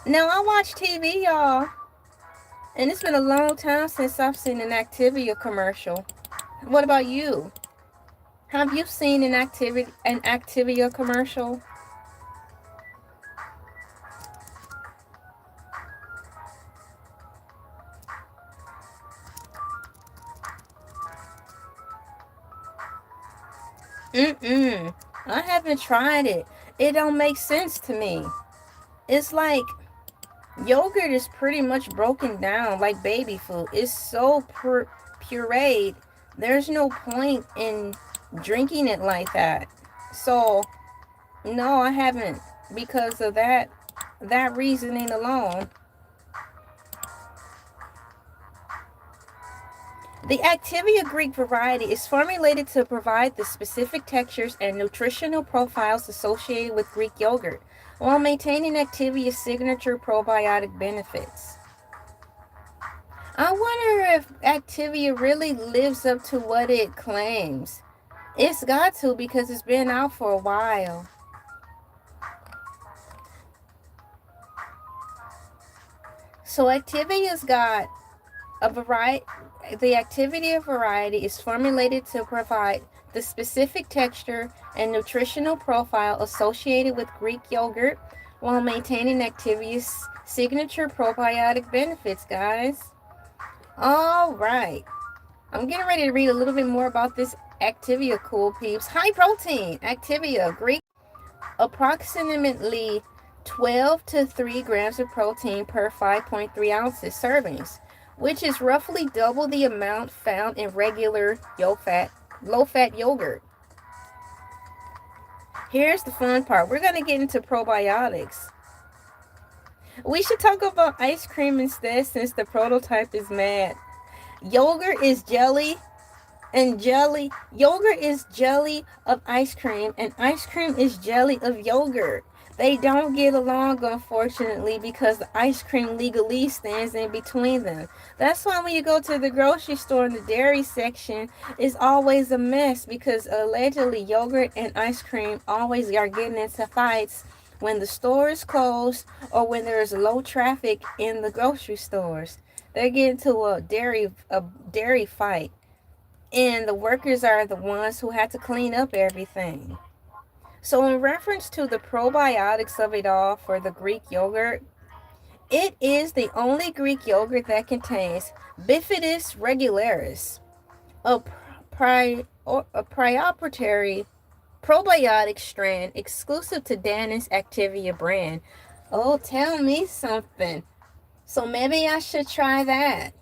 Now, I watch TV, y'all. And it's been a long time since I've seen an Activia commercial. What about you? Have you seen an Activia commercial? I haven't tried it. It don't make sense to me. It's like yogurt is pretty much broken down like baby food. It's so pureed. There's no point in drinking it like that. So, no, I haven't because of that reasoning alone. The Activia Greek variety is formulated to provide the specific textures and nutritional profiles associated with Greek yogurt, while maintaining Activia's signature probiotic benefits. I wonder if Activia really lives up to what it claims. It's got to because it's been out for a while. So Activia's got The activity of variety is formulated to provide the specific texture and nutritional profile associated with Greek yogurt while maintaining activity's signature probiotic benefits, guys. All right. I'm getting ready to read a little bit more about this Activia, cool peeps. High protein Activia, Greek, approximately 12 to 3 grams of protein per 5.3 ounces servings, which is roughly double the amount found in regular low-fat yogurt. Here's the fun part. We're going to get into probiotics. We should talk about ice cream instead since the prototype is mad. Yogurt is jelly Yogurt is jelly of ice cream, and ice cream is jelly of yogurt. They don't get along, unfortunately, because the ice cream legalese stands in between them. That's why when you go to the grocery store in the dairy section, it's always a mess, because allegedly yogurt and ice cream always are getting into fights when the store is closed or when there's low traffic in the grocery stores. They get into a dairy fight. And the workers are the ones who have to clean up everything. So in reference to the probiotics of it all for the Greek yogurt, it is the only Greek yogurt that contains Bifidus regularis, a proprietary probiotic strand exclusive to Danon's Activia brand. Oh, tell me something. So maybe I should try that.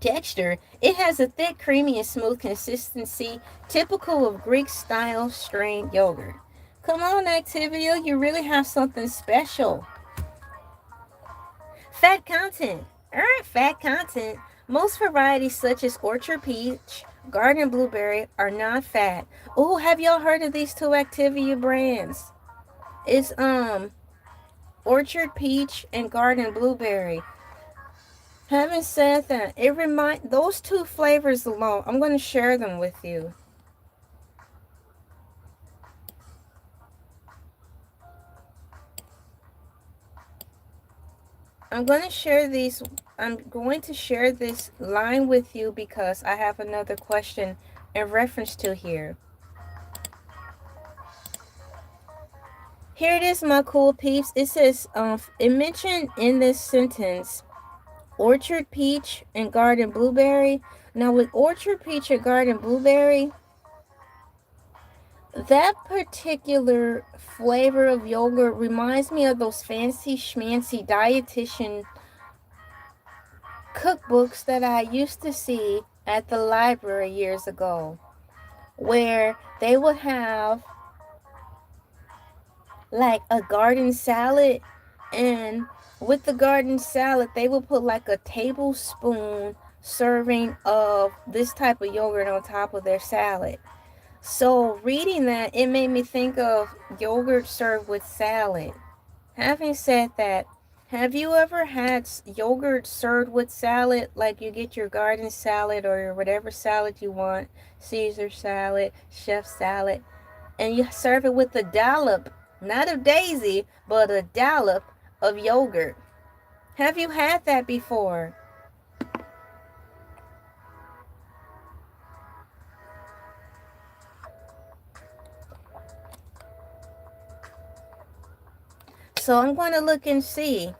Texture, it has a thick, creamy, and smooth consistency typical of Greek-style strained yogurt. Come on, Activia, you really have something special. Fat content. Alright, fat content. Most varieties such as Orchard Peach, Garden Blueberry are not fat. Oh, have y'all heard of these two Activia brands? It's Orchard Peach and Garden Blueberry. Having said that, those two flavors alone, I'm going to share them with you. I'm going to share this line with you because I have another question in reference to here. Here it is, my cool peeps. It says, it mentioned in this sentence, Orchard Peach and Garden Blueberry. Now with Orchard Peach and Garden Blueberry, that particular flavor of yogurt reminds me of those fancy schmancy dietitian cookbooks that I used to see at the library years ago, where they would have like a garden salad, and with the garden salad they will put like a tablespoon serving of this type of yogurt on top of their salad. So reading that, it made me think of yogurt served with salad. Having said that, have you ever had yogurt served with salad? Like you get your garden salad or whatever salad you want, Caesar salad, chef salad, and you serve it with a dollop, not of daisy, but a dollop of yogurt. Have you had that before? So I'm going to look and see.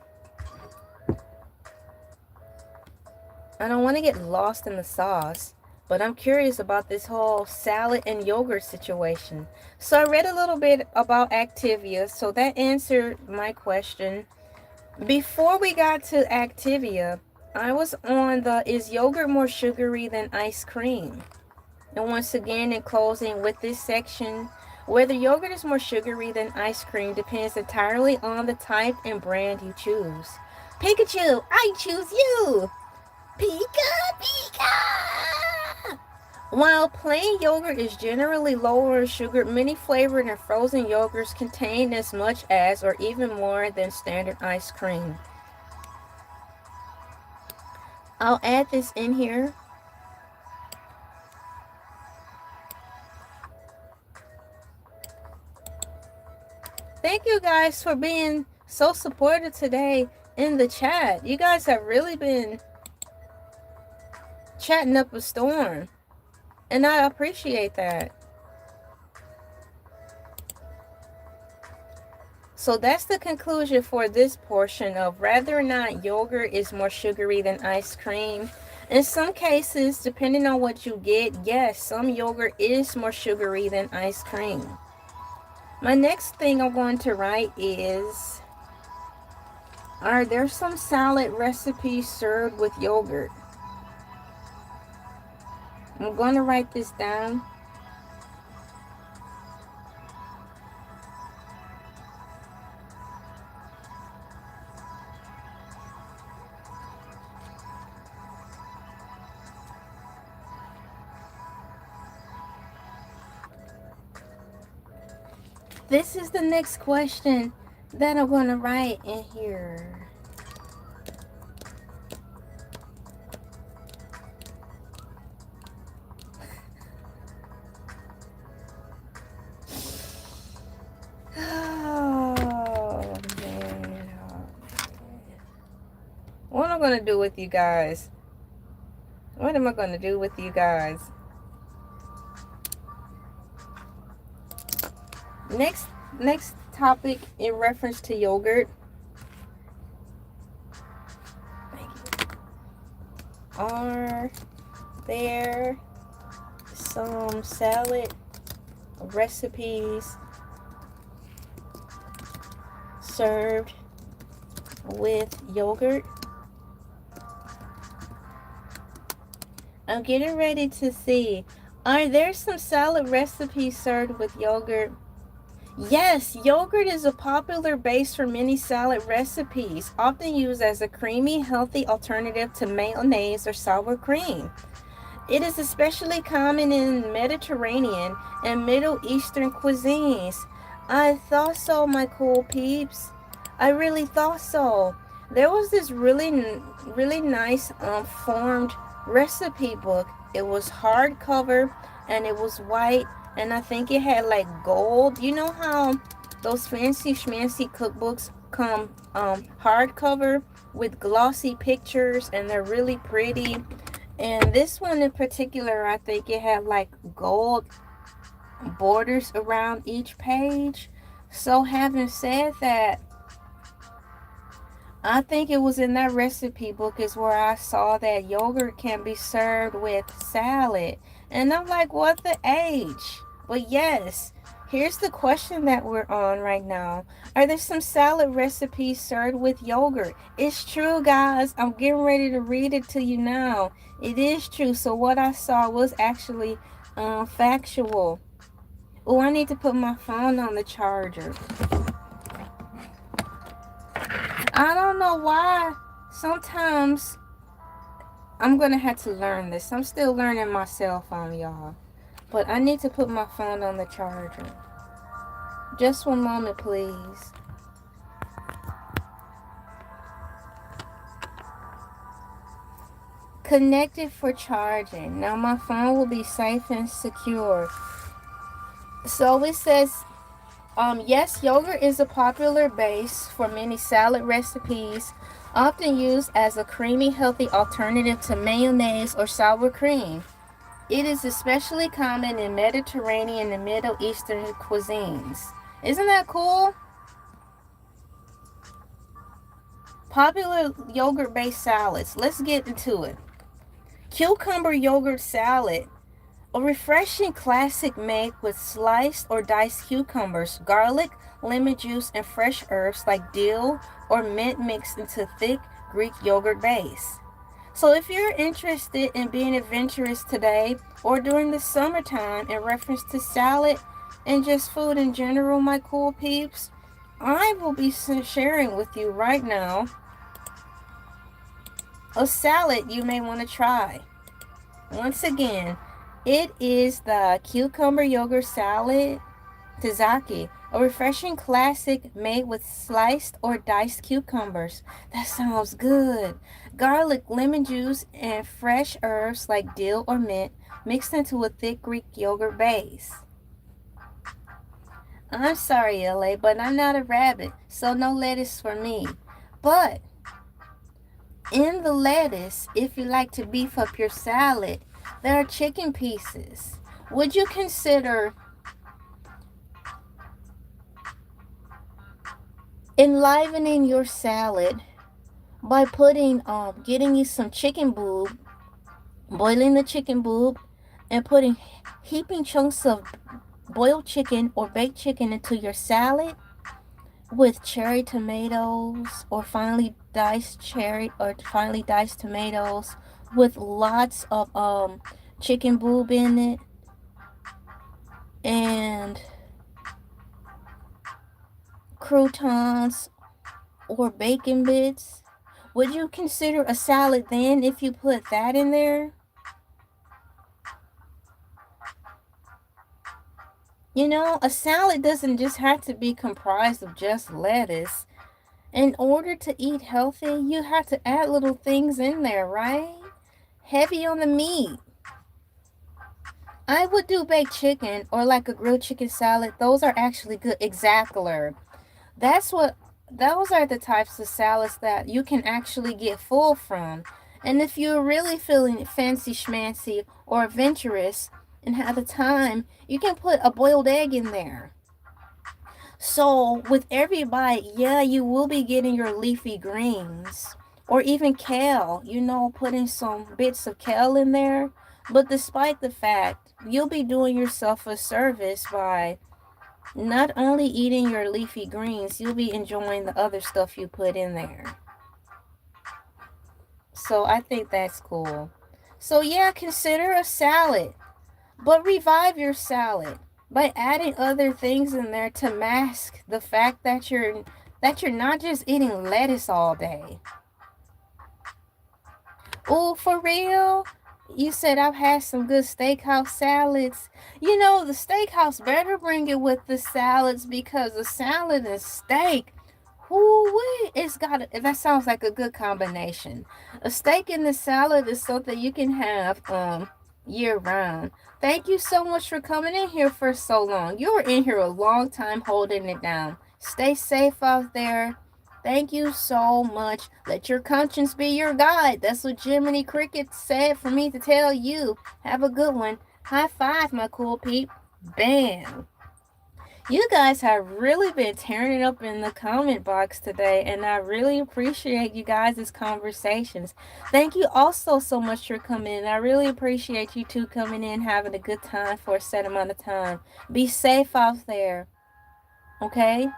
I don't want to get lost in the sauce, but I'm curious about this whole salad and yogurt situation. So I read a little bit about Activia, so that answered my question. Before we got to Activia, I was on the is yogurt more sugary than ice cream? And once again, in closing with this section, whether yogurt is more sugary than ice cream depends entirely on the type and brand you choose. Pikachu, I choose you! Pika, Pika! While plain yogurt is generally lower in sugar, many flavored and frozen yogurts contain as much as or even more than standard ice cream. I'll add this in here. Thank you guys for being so supportive today in the chat. You guys have really been chatting up a storm, and I appreciate that. So that's the conclusion for this portion of whether or not yogurt is more sugary than ice cream. In some cases, depending on what you get, yes, some yogurt is more sugary than ice cream. My next thing I'm going to write is, are there some salad recipes served with yogurt? I'm going to write this down. This is the next question that I'm going to write in here. Oh, man. What am I going to do with you guys? What am I going to do with you guys? Next topic in reference to yogurt. Are there some salad recipes served with yogurt? I'm getting ready to see. Are there some salad recipes served with yogurt? Yes, yogurt is a popular base for many salad recipes, often used as a creamy, healthy alternative to mayonnaise or sour cream. It is especially common in Mediterranean and Middle Eastern cuisines. I thought so, my cool peeps. I really thought so. There was this really nice formed recipe book. It was hardcover and it was white, and I think it had like gold. You know how those fancy schmancy cookbooks come hardcover with glossy pictures and they're really pretty. And this one in particular, I think it had like gold borders around each page. So having said that, I think it was in that recipe book is where I saw that yogurt can be served with salad. And I'm like, what the H? But yes, here's the question that we're on right now. Are there some salad recipes served with yogurt? It's true, guys. I'm getting ready to read it to you now. It is true. So what I saw was actually factual. Oh, I need to put my phone on the charger. I don't know why. Sometimes I'm going to have to learn this. I'm still learning my cell phone, y'all. But I need to put my phone on the charger. Just one moment, please. Connected for charging. Now my phone will be safe and secure. So it says, yes, yogurt is a popular base for many salad recipes, often used as a creamy, healthy alternative to mayonnaise or sour cream. It is especially common in Mediterranean and Middle Eastern cuisines. Isn't that cool? Popular yogurt-based salads. Let's get into it. Cucumber yogurt salad. A refreshing classic made with sliced or diced cucumbers, garlic, lemon juice, and fresh herbs like dill or mint mixed into thick Greek yogurt base. So if you're interested in being adventurous today or during the summertime in reference to salad and just food in general, my cool peeps, I will be sharing with you right now a salad you may want to try. Once again, it is the cucumber yogurt salad tzatziki, a refreshing classic made with sliced or diced cucumbers. That sounds good. Garlic, lemon juice, and fresh herbs like dill or mint mixed into a thick Greek yogurt base. I'm sorry, LA, but I'm not a rabbit, so no lettuce for me. But In the lettuce, if you like to beef up your salad, there are chicken pieces. Would you consider enlivening your salad by getting you some chicken boob, boiling the chicken boob, and putting heaping chunks of boiled chicken or baked chicken into your salad with cherry tomatoes or finely diced tomatoes with lots of chicken boob in it and croutons or bacon bits. Would you consider a salad then if you put that in there? You know, a salad doesn't just have to be comprised of just lettuce. In order to eat healthy, you have to add little things in there, right? Heavy on the meat. I would do baked chicken or like a grilled chicken salad. Those are actually good. Exactly. That's what, those are the types of salads that you can actually get full from. And if you're really feeling fancy schmancy or adventurous and have the time, you can put a boiled egg in there. So with every bite, yeah, you will be getting your leafy greens or even kale, putting some bits of kale in there. But despite the fact, you'll be doing yourself a service by not only eating your leafy greens, you'll be enjoying the other stuff you put in there. So I think that's cool. So yeah, consider a salad, but revive your salad by adding other things in there to mask the fact that you're not just eating lettuce all day. Oh, for real? You said I've had some good steakhouse salads. The steakhouse better bring it with the salads because the salad and steak, whoo, that sounds like a good combination. A steak and the salad is something you can have year round. Thank you so much for coming in here for so long. You were in here a long time holding it down. Stay safe out there. Thank you so much. Let your conscience be your guide. That's what Jiminy Cricket said for me to tell you. Have a good one. High five, my cool peep. Bam. You guys have really been tearing it up in the comment box today, and I really appreciate you guys' conversations. Thank you also so much for coming in. I really appreciate you two coming in, having a good time for a set amount of time. Be safe out there, okay?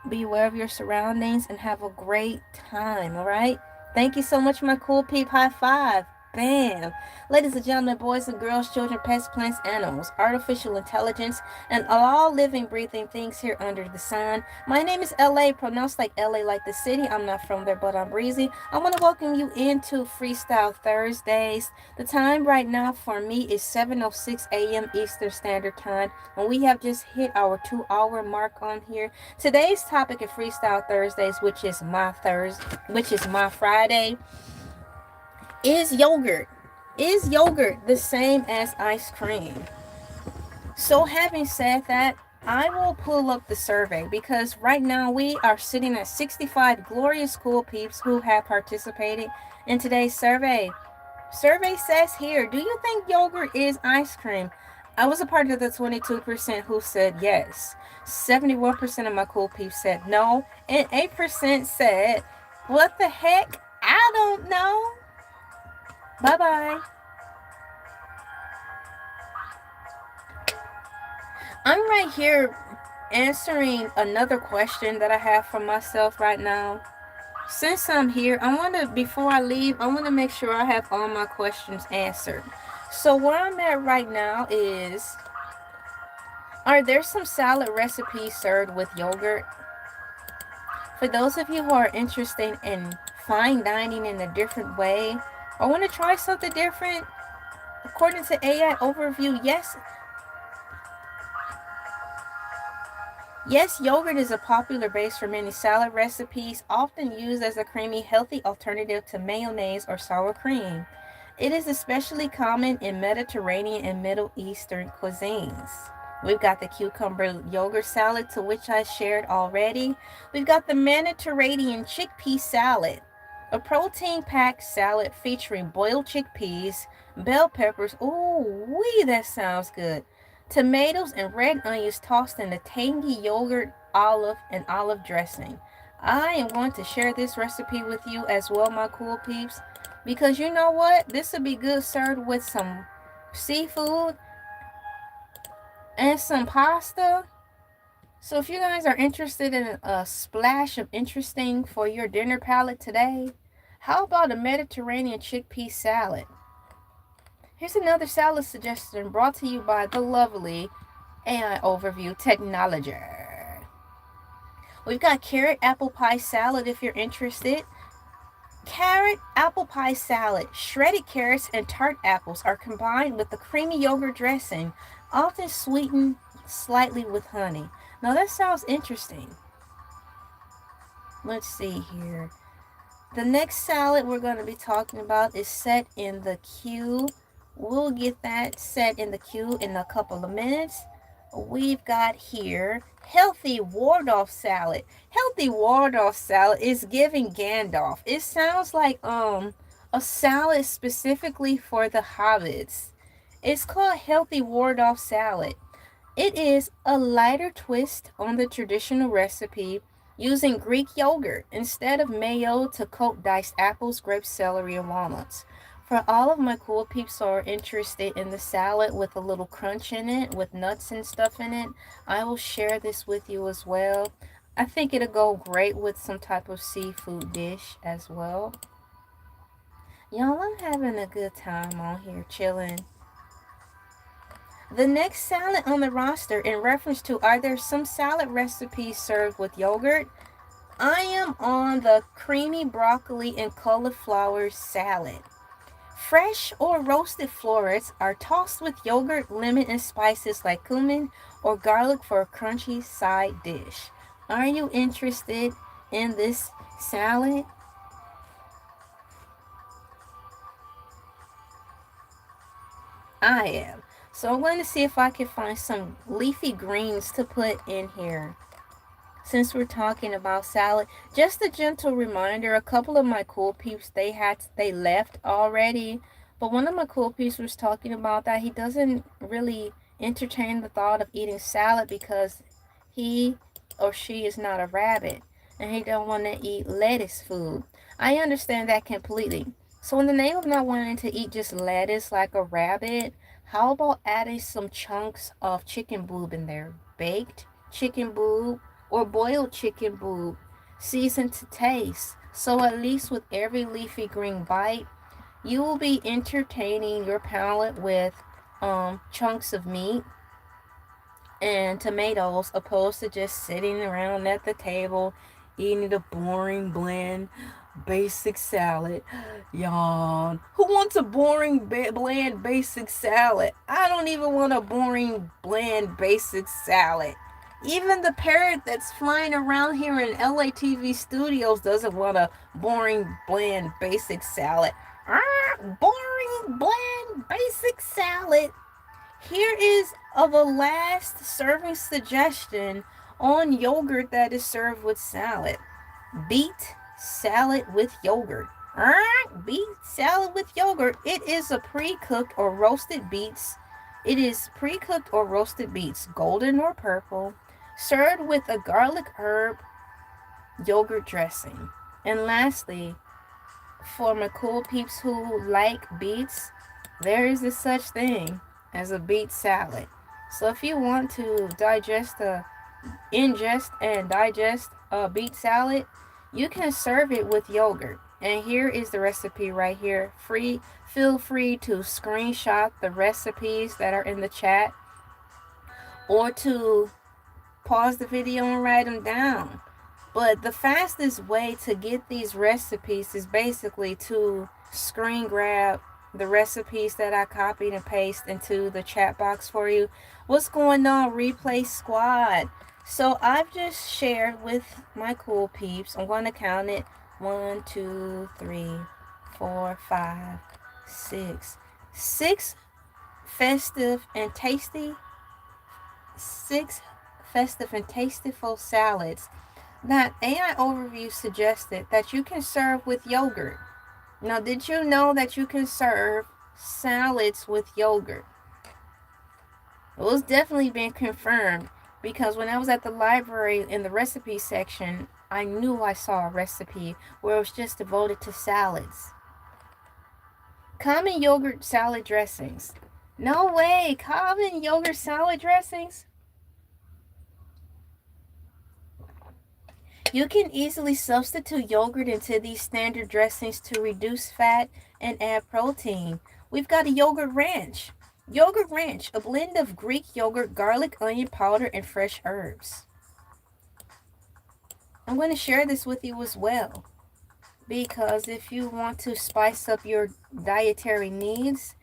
Be aware of your surroundings and have a great time, all right? Thank you so much, my cool peep. High five. Bam. Ladies and gentlemen, boys and girls, children, pets, plants, animals, artificial intelligence, and all living, breathing things here under the sun. My name is LA, pronounced like LA, like the city. I'm not from there, but I'm breezy. I want to welcome you into Freestyle Thursdays. The time right now for me is 7:06 a.m. Eastern Standard Time, and we have just hit our 2-hour mark on here. Today's topic of Freestyle Thursdays, which is my Friday, is yogurt. Is yogurt the same as ice cream? So having said that, I will pull up the survey because right now we are sitting at 65 glorious cool peeps who have participated in today's survey. Survey says here, do you think yogurt is ice cream? I was a part of the 22% who said yes. 71% of my cool peeps said no. And 8% said, what the heck? I don't know. Bye-bye. I'm right here answering another question that I have for myself right now. Since I'm here, before I leave, I want to make sure I have all my questions answered. So where I'm at right now is, are there some salad recipes served with yogurt? For those of you who are interested in fine dining in a different way, or want to try something different, according to AI overview, yes, yogurt is a popular base for many salad recipes, often used as a creamy, healthy alternative to mayonnaise or sour cream. It is especially common in Mediterranean and Middle Eastern cuisines. We've got the cucumber yogurt salad, to which I shared already. We've got the Mediterranean chickpea salad. A protein-packed salad featuring boiled chickpeas, bell peppers, ooh wee, that sounds good, tomatoes and red onions tossed in a tangy yogurt, olive, and olive dressing. I am going to share this recipe with you as well, my cool peeps, because you know what? This would be good served with some seafood and some pasta. So if you guys are interested in a splash of interesting for your dinner palette today, how about a Mediterranean chickpea salad? Here's another salad suggestion brought to you by the lovely AI Overview Technology. We've got carrot apple pie salad if you're interested. Carrot apple pie salad. Shredded carrots and tart apples are combined with the creamy yogurt dressing, often sweetened slightly with honey. Now that sounds interesting. Let's see here. The next salad we're going to be talking about is set in the queue. We'll get that set in the queue in a couple of minutes. We've got here healthy Waldorf salad. Healthy Waldorf salad is giving Gandalf. It sounds like a salad specifically for the hobbits. It's called healthy Waldorf salad. It is a lighter twist on the traditional recipe, using Greek yogurt instead of mayo to coat diced apples, grapes, celery, and walnuts. For all of my cool peeps who are interested in the salad with a little crunch in it, with nuts and stuff in it, I will share this with you as well. I think it'll go great with some type of seafood dish as well. Y'all, I'm having a good time on here chilling. The next salad on the roster, in reference to are there some salad recipes served with yogurt? I am on the creamy broccoli and cauliflower salad. Fresh or roasted florets are tossed with yogurt, lemon, and spices like cumin or garlic for a crunchy side dish. Are you interested in this salad? I am. So I'm going to see if I can find some leafy greens to put in here. Since we're talking about salad, just a gentle reminder, a couple of my cool peeps, they left already, but one of my cool peeps was talking about that he doesn't really entertain the thought of eating salad because he or she is not a rabbit and he don't want to eat lettuce food. I understand that completely. So in the name of not wanting to eat just lettuce like a rabbit, how about adding some chunks of chicken boob in there? Baked chicken boob or boiled chicken boob, seasoned to taste. So at least with every leafy green bite, you will be entertaining your palate with chunks of meat and tomatoes, opposed to just sitting around at the table eating the boring, bland, basic salad. Yawn. Who wants a boring, bland, basic salad? I don't even want a boring, bland, basic salad. Even the parrot that's flying around here in Elay TV studios doesn't want a boring, bland, basic salad. Boring, bland, basic salad. Here is the last serving suggestion on yogurt that is served with salad. Beet salad with yogurt. Beet salad with yogurt. It is a pre-cooked or roasted beets. It is pre-cooked or roasted beets, golden or purple, served with a garlic herb yogurt dressing. And lastly, for my cool peeps who like beets, there is a such thing as a beet salad. So if you want to ingest and digest a beet salad, you can serve it with yogurt. And here is the recipe right here. Feel free to screenshot the recipes that are in the chat or to pause the video and write them down. But the fastest way to get these recipes is basically to screen grab the recipes that I copied and pasted into the chat box for you. What's going on, Replay Squad? So I've just shared with my cool peeps. I'm going to count it. 1, 2, 3, 4, 5, 6. 6 festive and tasty. 6 festive and tasteful salads that AI overview suggested that you can serve with yogurt. Now, did you know that you can serve salads with yogurt? It was definitely been confirmed because when I was at the library in the recipe section, I knew I saw a recipe where it was just devoted to salads. Common yogurt salad dressings. No way, common yogurt salad dressings? You can easily substitute yogurt into these standard dressings to reduce fat and add protein. We've got a yogurt ranch. Yogurt ranch, a blend of Greek yogurt, garlic, onion powder, and fresh herbs. I'm going to share this with you as well because if you want to spice up your dietary needs,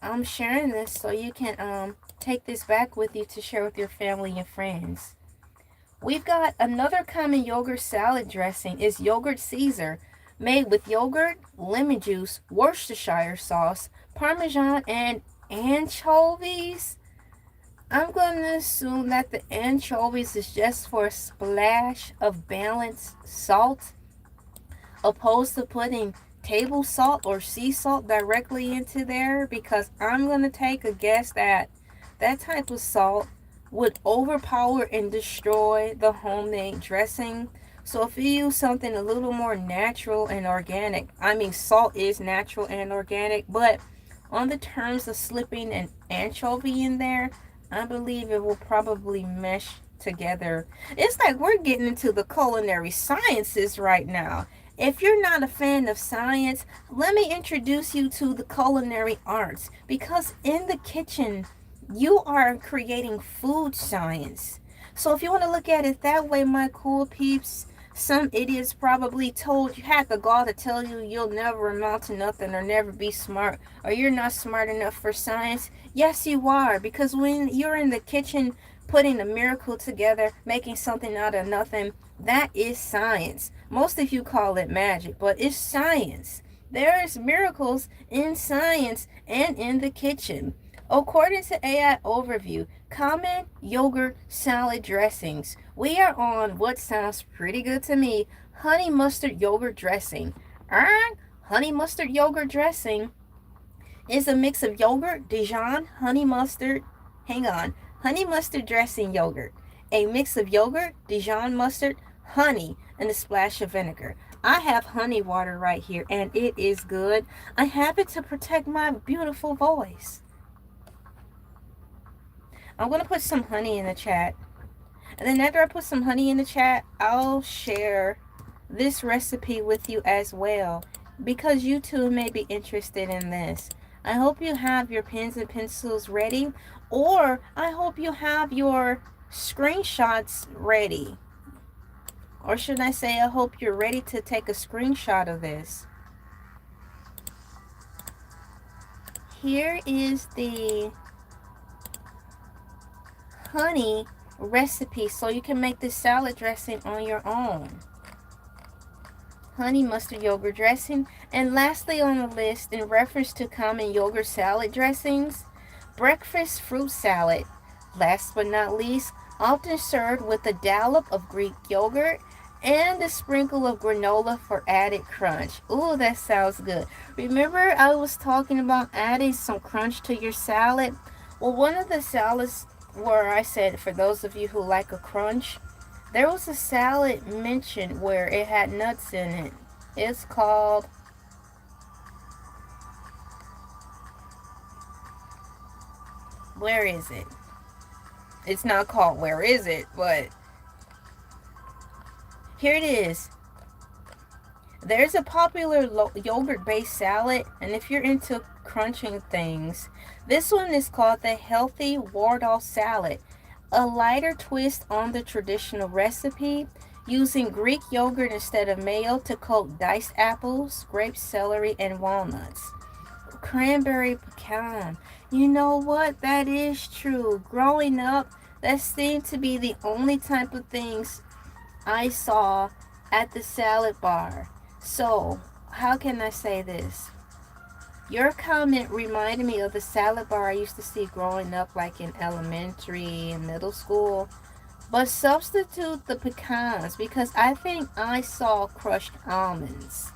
I'm sharing this so you can take this back with you to share with your family and friends. We've got another common yogurt salad dressing is yogurt Caesar, made with yogurt, lemon juice, Worcestershire sauce, Parmesan, and anchovies. I'm going to assume that the anchovies is just for a splash of balanced salt, opposed to putting table salt or sea salt directly into there, because I'm going to take a guess that that type of salt would overpower and destroy the homemade dressing. So if you use something a little more natural and organic, I mean salt is natural and organic, but on the terms of slipping an anchovy in there, I believe it will probably mesh together. It's like we're getting into the culinary sciences right now. If you're not a fan of science, let me introduce you to the culinary arts, because in the kitchen you are creating food science. So if you want to look at it that way, my cool peeps, some idiots probably told you, had the gall to tell you you'll never amount to nothing or never be smart or you're not smart enough for science. Yes, you are, because when you're in the kitchen putting a miracle together, making something out of nothing, that is science. Most of you call it magic, but it's science. There is miracles in science and in the kitchen. According to AI Overview, common yogurt salad dressings. We are on what sounds pretty good to me, honey mustard yogurt dressing. Honey mustard yogurt dressing is a mix of yogurt, Dijon, honey mustard, honey mustard dressing yogurt. A mix of yogurt, Dijon mustard, honey, and a splash of vinegar. I have honey water right here, and it is good. I have it to protect my beautiful voice. I'm going to put some honey in the chat. And then after I put some honey in the chat, I'll share this recipe with you as well, because you too may be interested in this. I hope you have your pens and pencils ready, or I hope you have your screenshots ready. Or should I say, I hope you're ready to take a screenshot of this. Here is the honey recipe so you can make this salad dressing on your own. Honey mustard yogurt dressing. And lastly on the list, in reference to common yogurt salad dressings, breakfast fruit salad. Last but not least, often served with a dollop of Greek yogurt and a sprinkle of granola for added crunch. Ooh, that sounds good. Remember I was talking about adding some crunch to your salad? Well, one of the salads where I said, for those of you who like a crunch, there was a salad mentioned where it had nuts in it. It's called, where is it? It's not called where is it, but here it is. There's a popular yogurt-based salad, and if you're into crunching things, this one is called the Healthy Wardall Salad. A lighter twist on the traditional recipe, using Greek yogurt instead of mayo to coat diced apples, grapes, celery, and walnuts. Cranberry pecan. You know what? That is true. Growing up, that seemed to be the only type of things I saw at the salad bar. So, how can I say this? Your comment reminded me of the salad bar I used to see growing up, like in elementary and middle school. But substitute the pecans because I think I saw crushed almonds.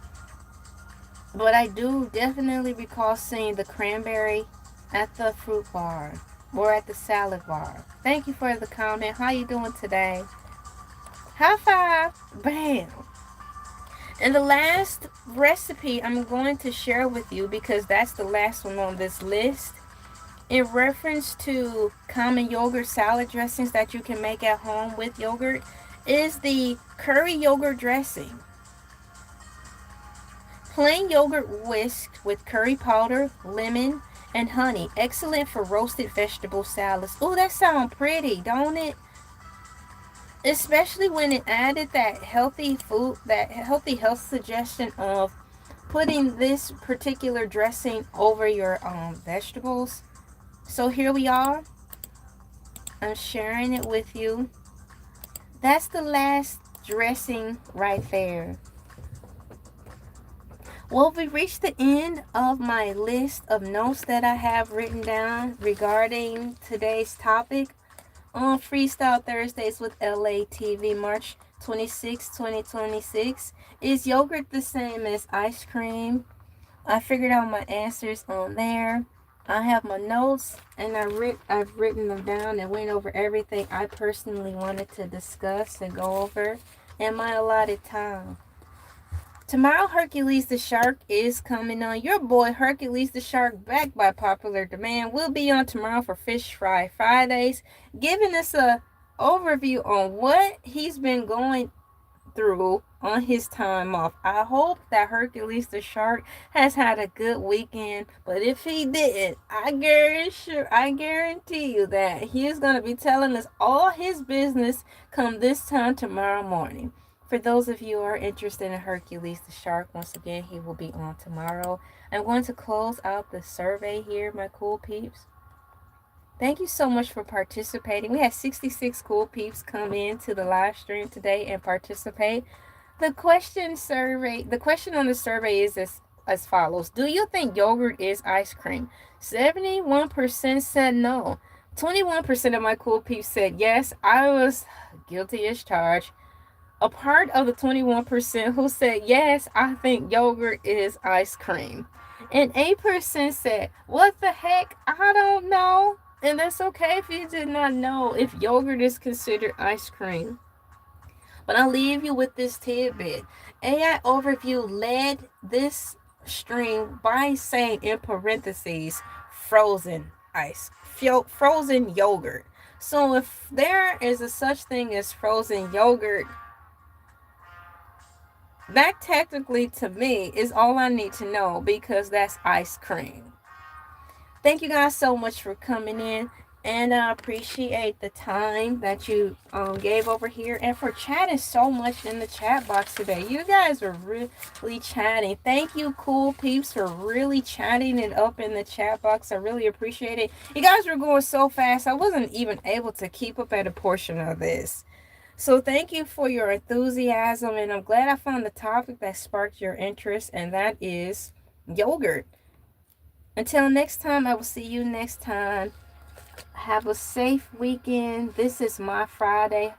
But I do definitely recall seeing the cranberry at the fruit bar or at the salad bar. Thank you for the comment. How you doing today? High five. Bam. And the last recipe I'm going to share with you, because that's the last one on this list, in reference to common yogurt salad dressings that you can make at home with yogurt, is the curry yogurt dressing. Plain yogurt whisked with curry powder, lemon, and honey. Excellent for roasted vegetable salads. Oh, that sounds pretty, don't it? Especially when it added that healthy food, that healthy health suggestion of putting this particular dressing over your vegetables. So here we are. I'm sharing it with you. That's the last dressing right there. Well, we reached the end of my list of notes that I have written down regarding today's topic on Freestyle Thursdays with Elay TV, March 26, 2026. Is yogurt the same as ice cream? I figured out my answers on there. I have my notes, and I've written them down and went over everything I personally wanted to discuss and go over in my allotted time. Tomorrow, Hercules the Shark is coming on. Your boy Hercules the Shark, back by popular demand, will be on tomorrow for Fish Fry Fridays, giving us a overview on what he's been going through on his time off. I hope that Hercules the Shark has had a good weekend, but if he didn't, I guarantee you that he is going to be telling us all his business come this time tomorrow morning. For those of you who are interested in Hercules the Shark, once again, he will be on tomorrow. I'm going to close out the survey here, my cool peeps. Thank you so much for participating. We had 66 cool peeps come in to the live stream today and participate. The question on the survey is as follows. Do you think yogurt is ice cream? 71% said no. 21% of my cool peeps said yes. I was guilty as charged. A part of the 21% who said yes, I think yogurt is ice cream. And 8% said, what the heck? I don't know. And that's okay if you did not know if yogurt is considered ice cream. But I'll leave you with this tidbit. AI Overview led this stream by saying in parentheses, frozen yogurt. So if there is a such thing as frozen yogurt, that technically to me is all I need to know, because that's ice cream. Thank you guys so much for coming in, and I appreciate the time that you gave over here, and for chatting so much in the chat box today. You guys are really chatting. Thank you, cool peeps, for really chatting it up in the chat box. I really appreciate it. You guys were going so fast, I wasn't even able to keep up at a portion of this. So thank you for your enthusiasm, and I'm glad I found the topic that sparked your interest, and that is yogurt. Until next time, I will see you next time. Have a safe weekend. This is my Friday.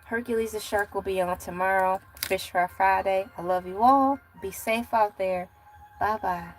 Hercules the Shark will be on tomorrow. Fish Fry Friday. I love you all. Be safe out there. Bye-bye.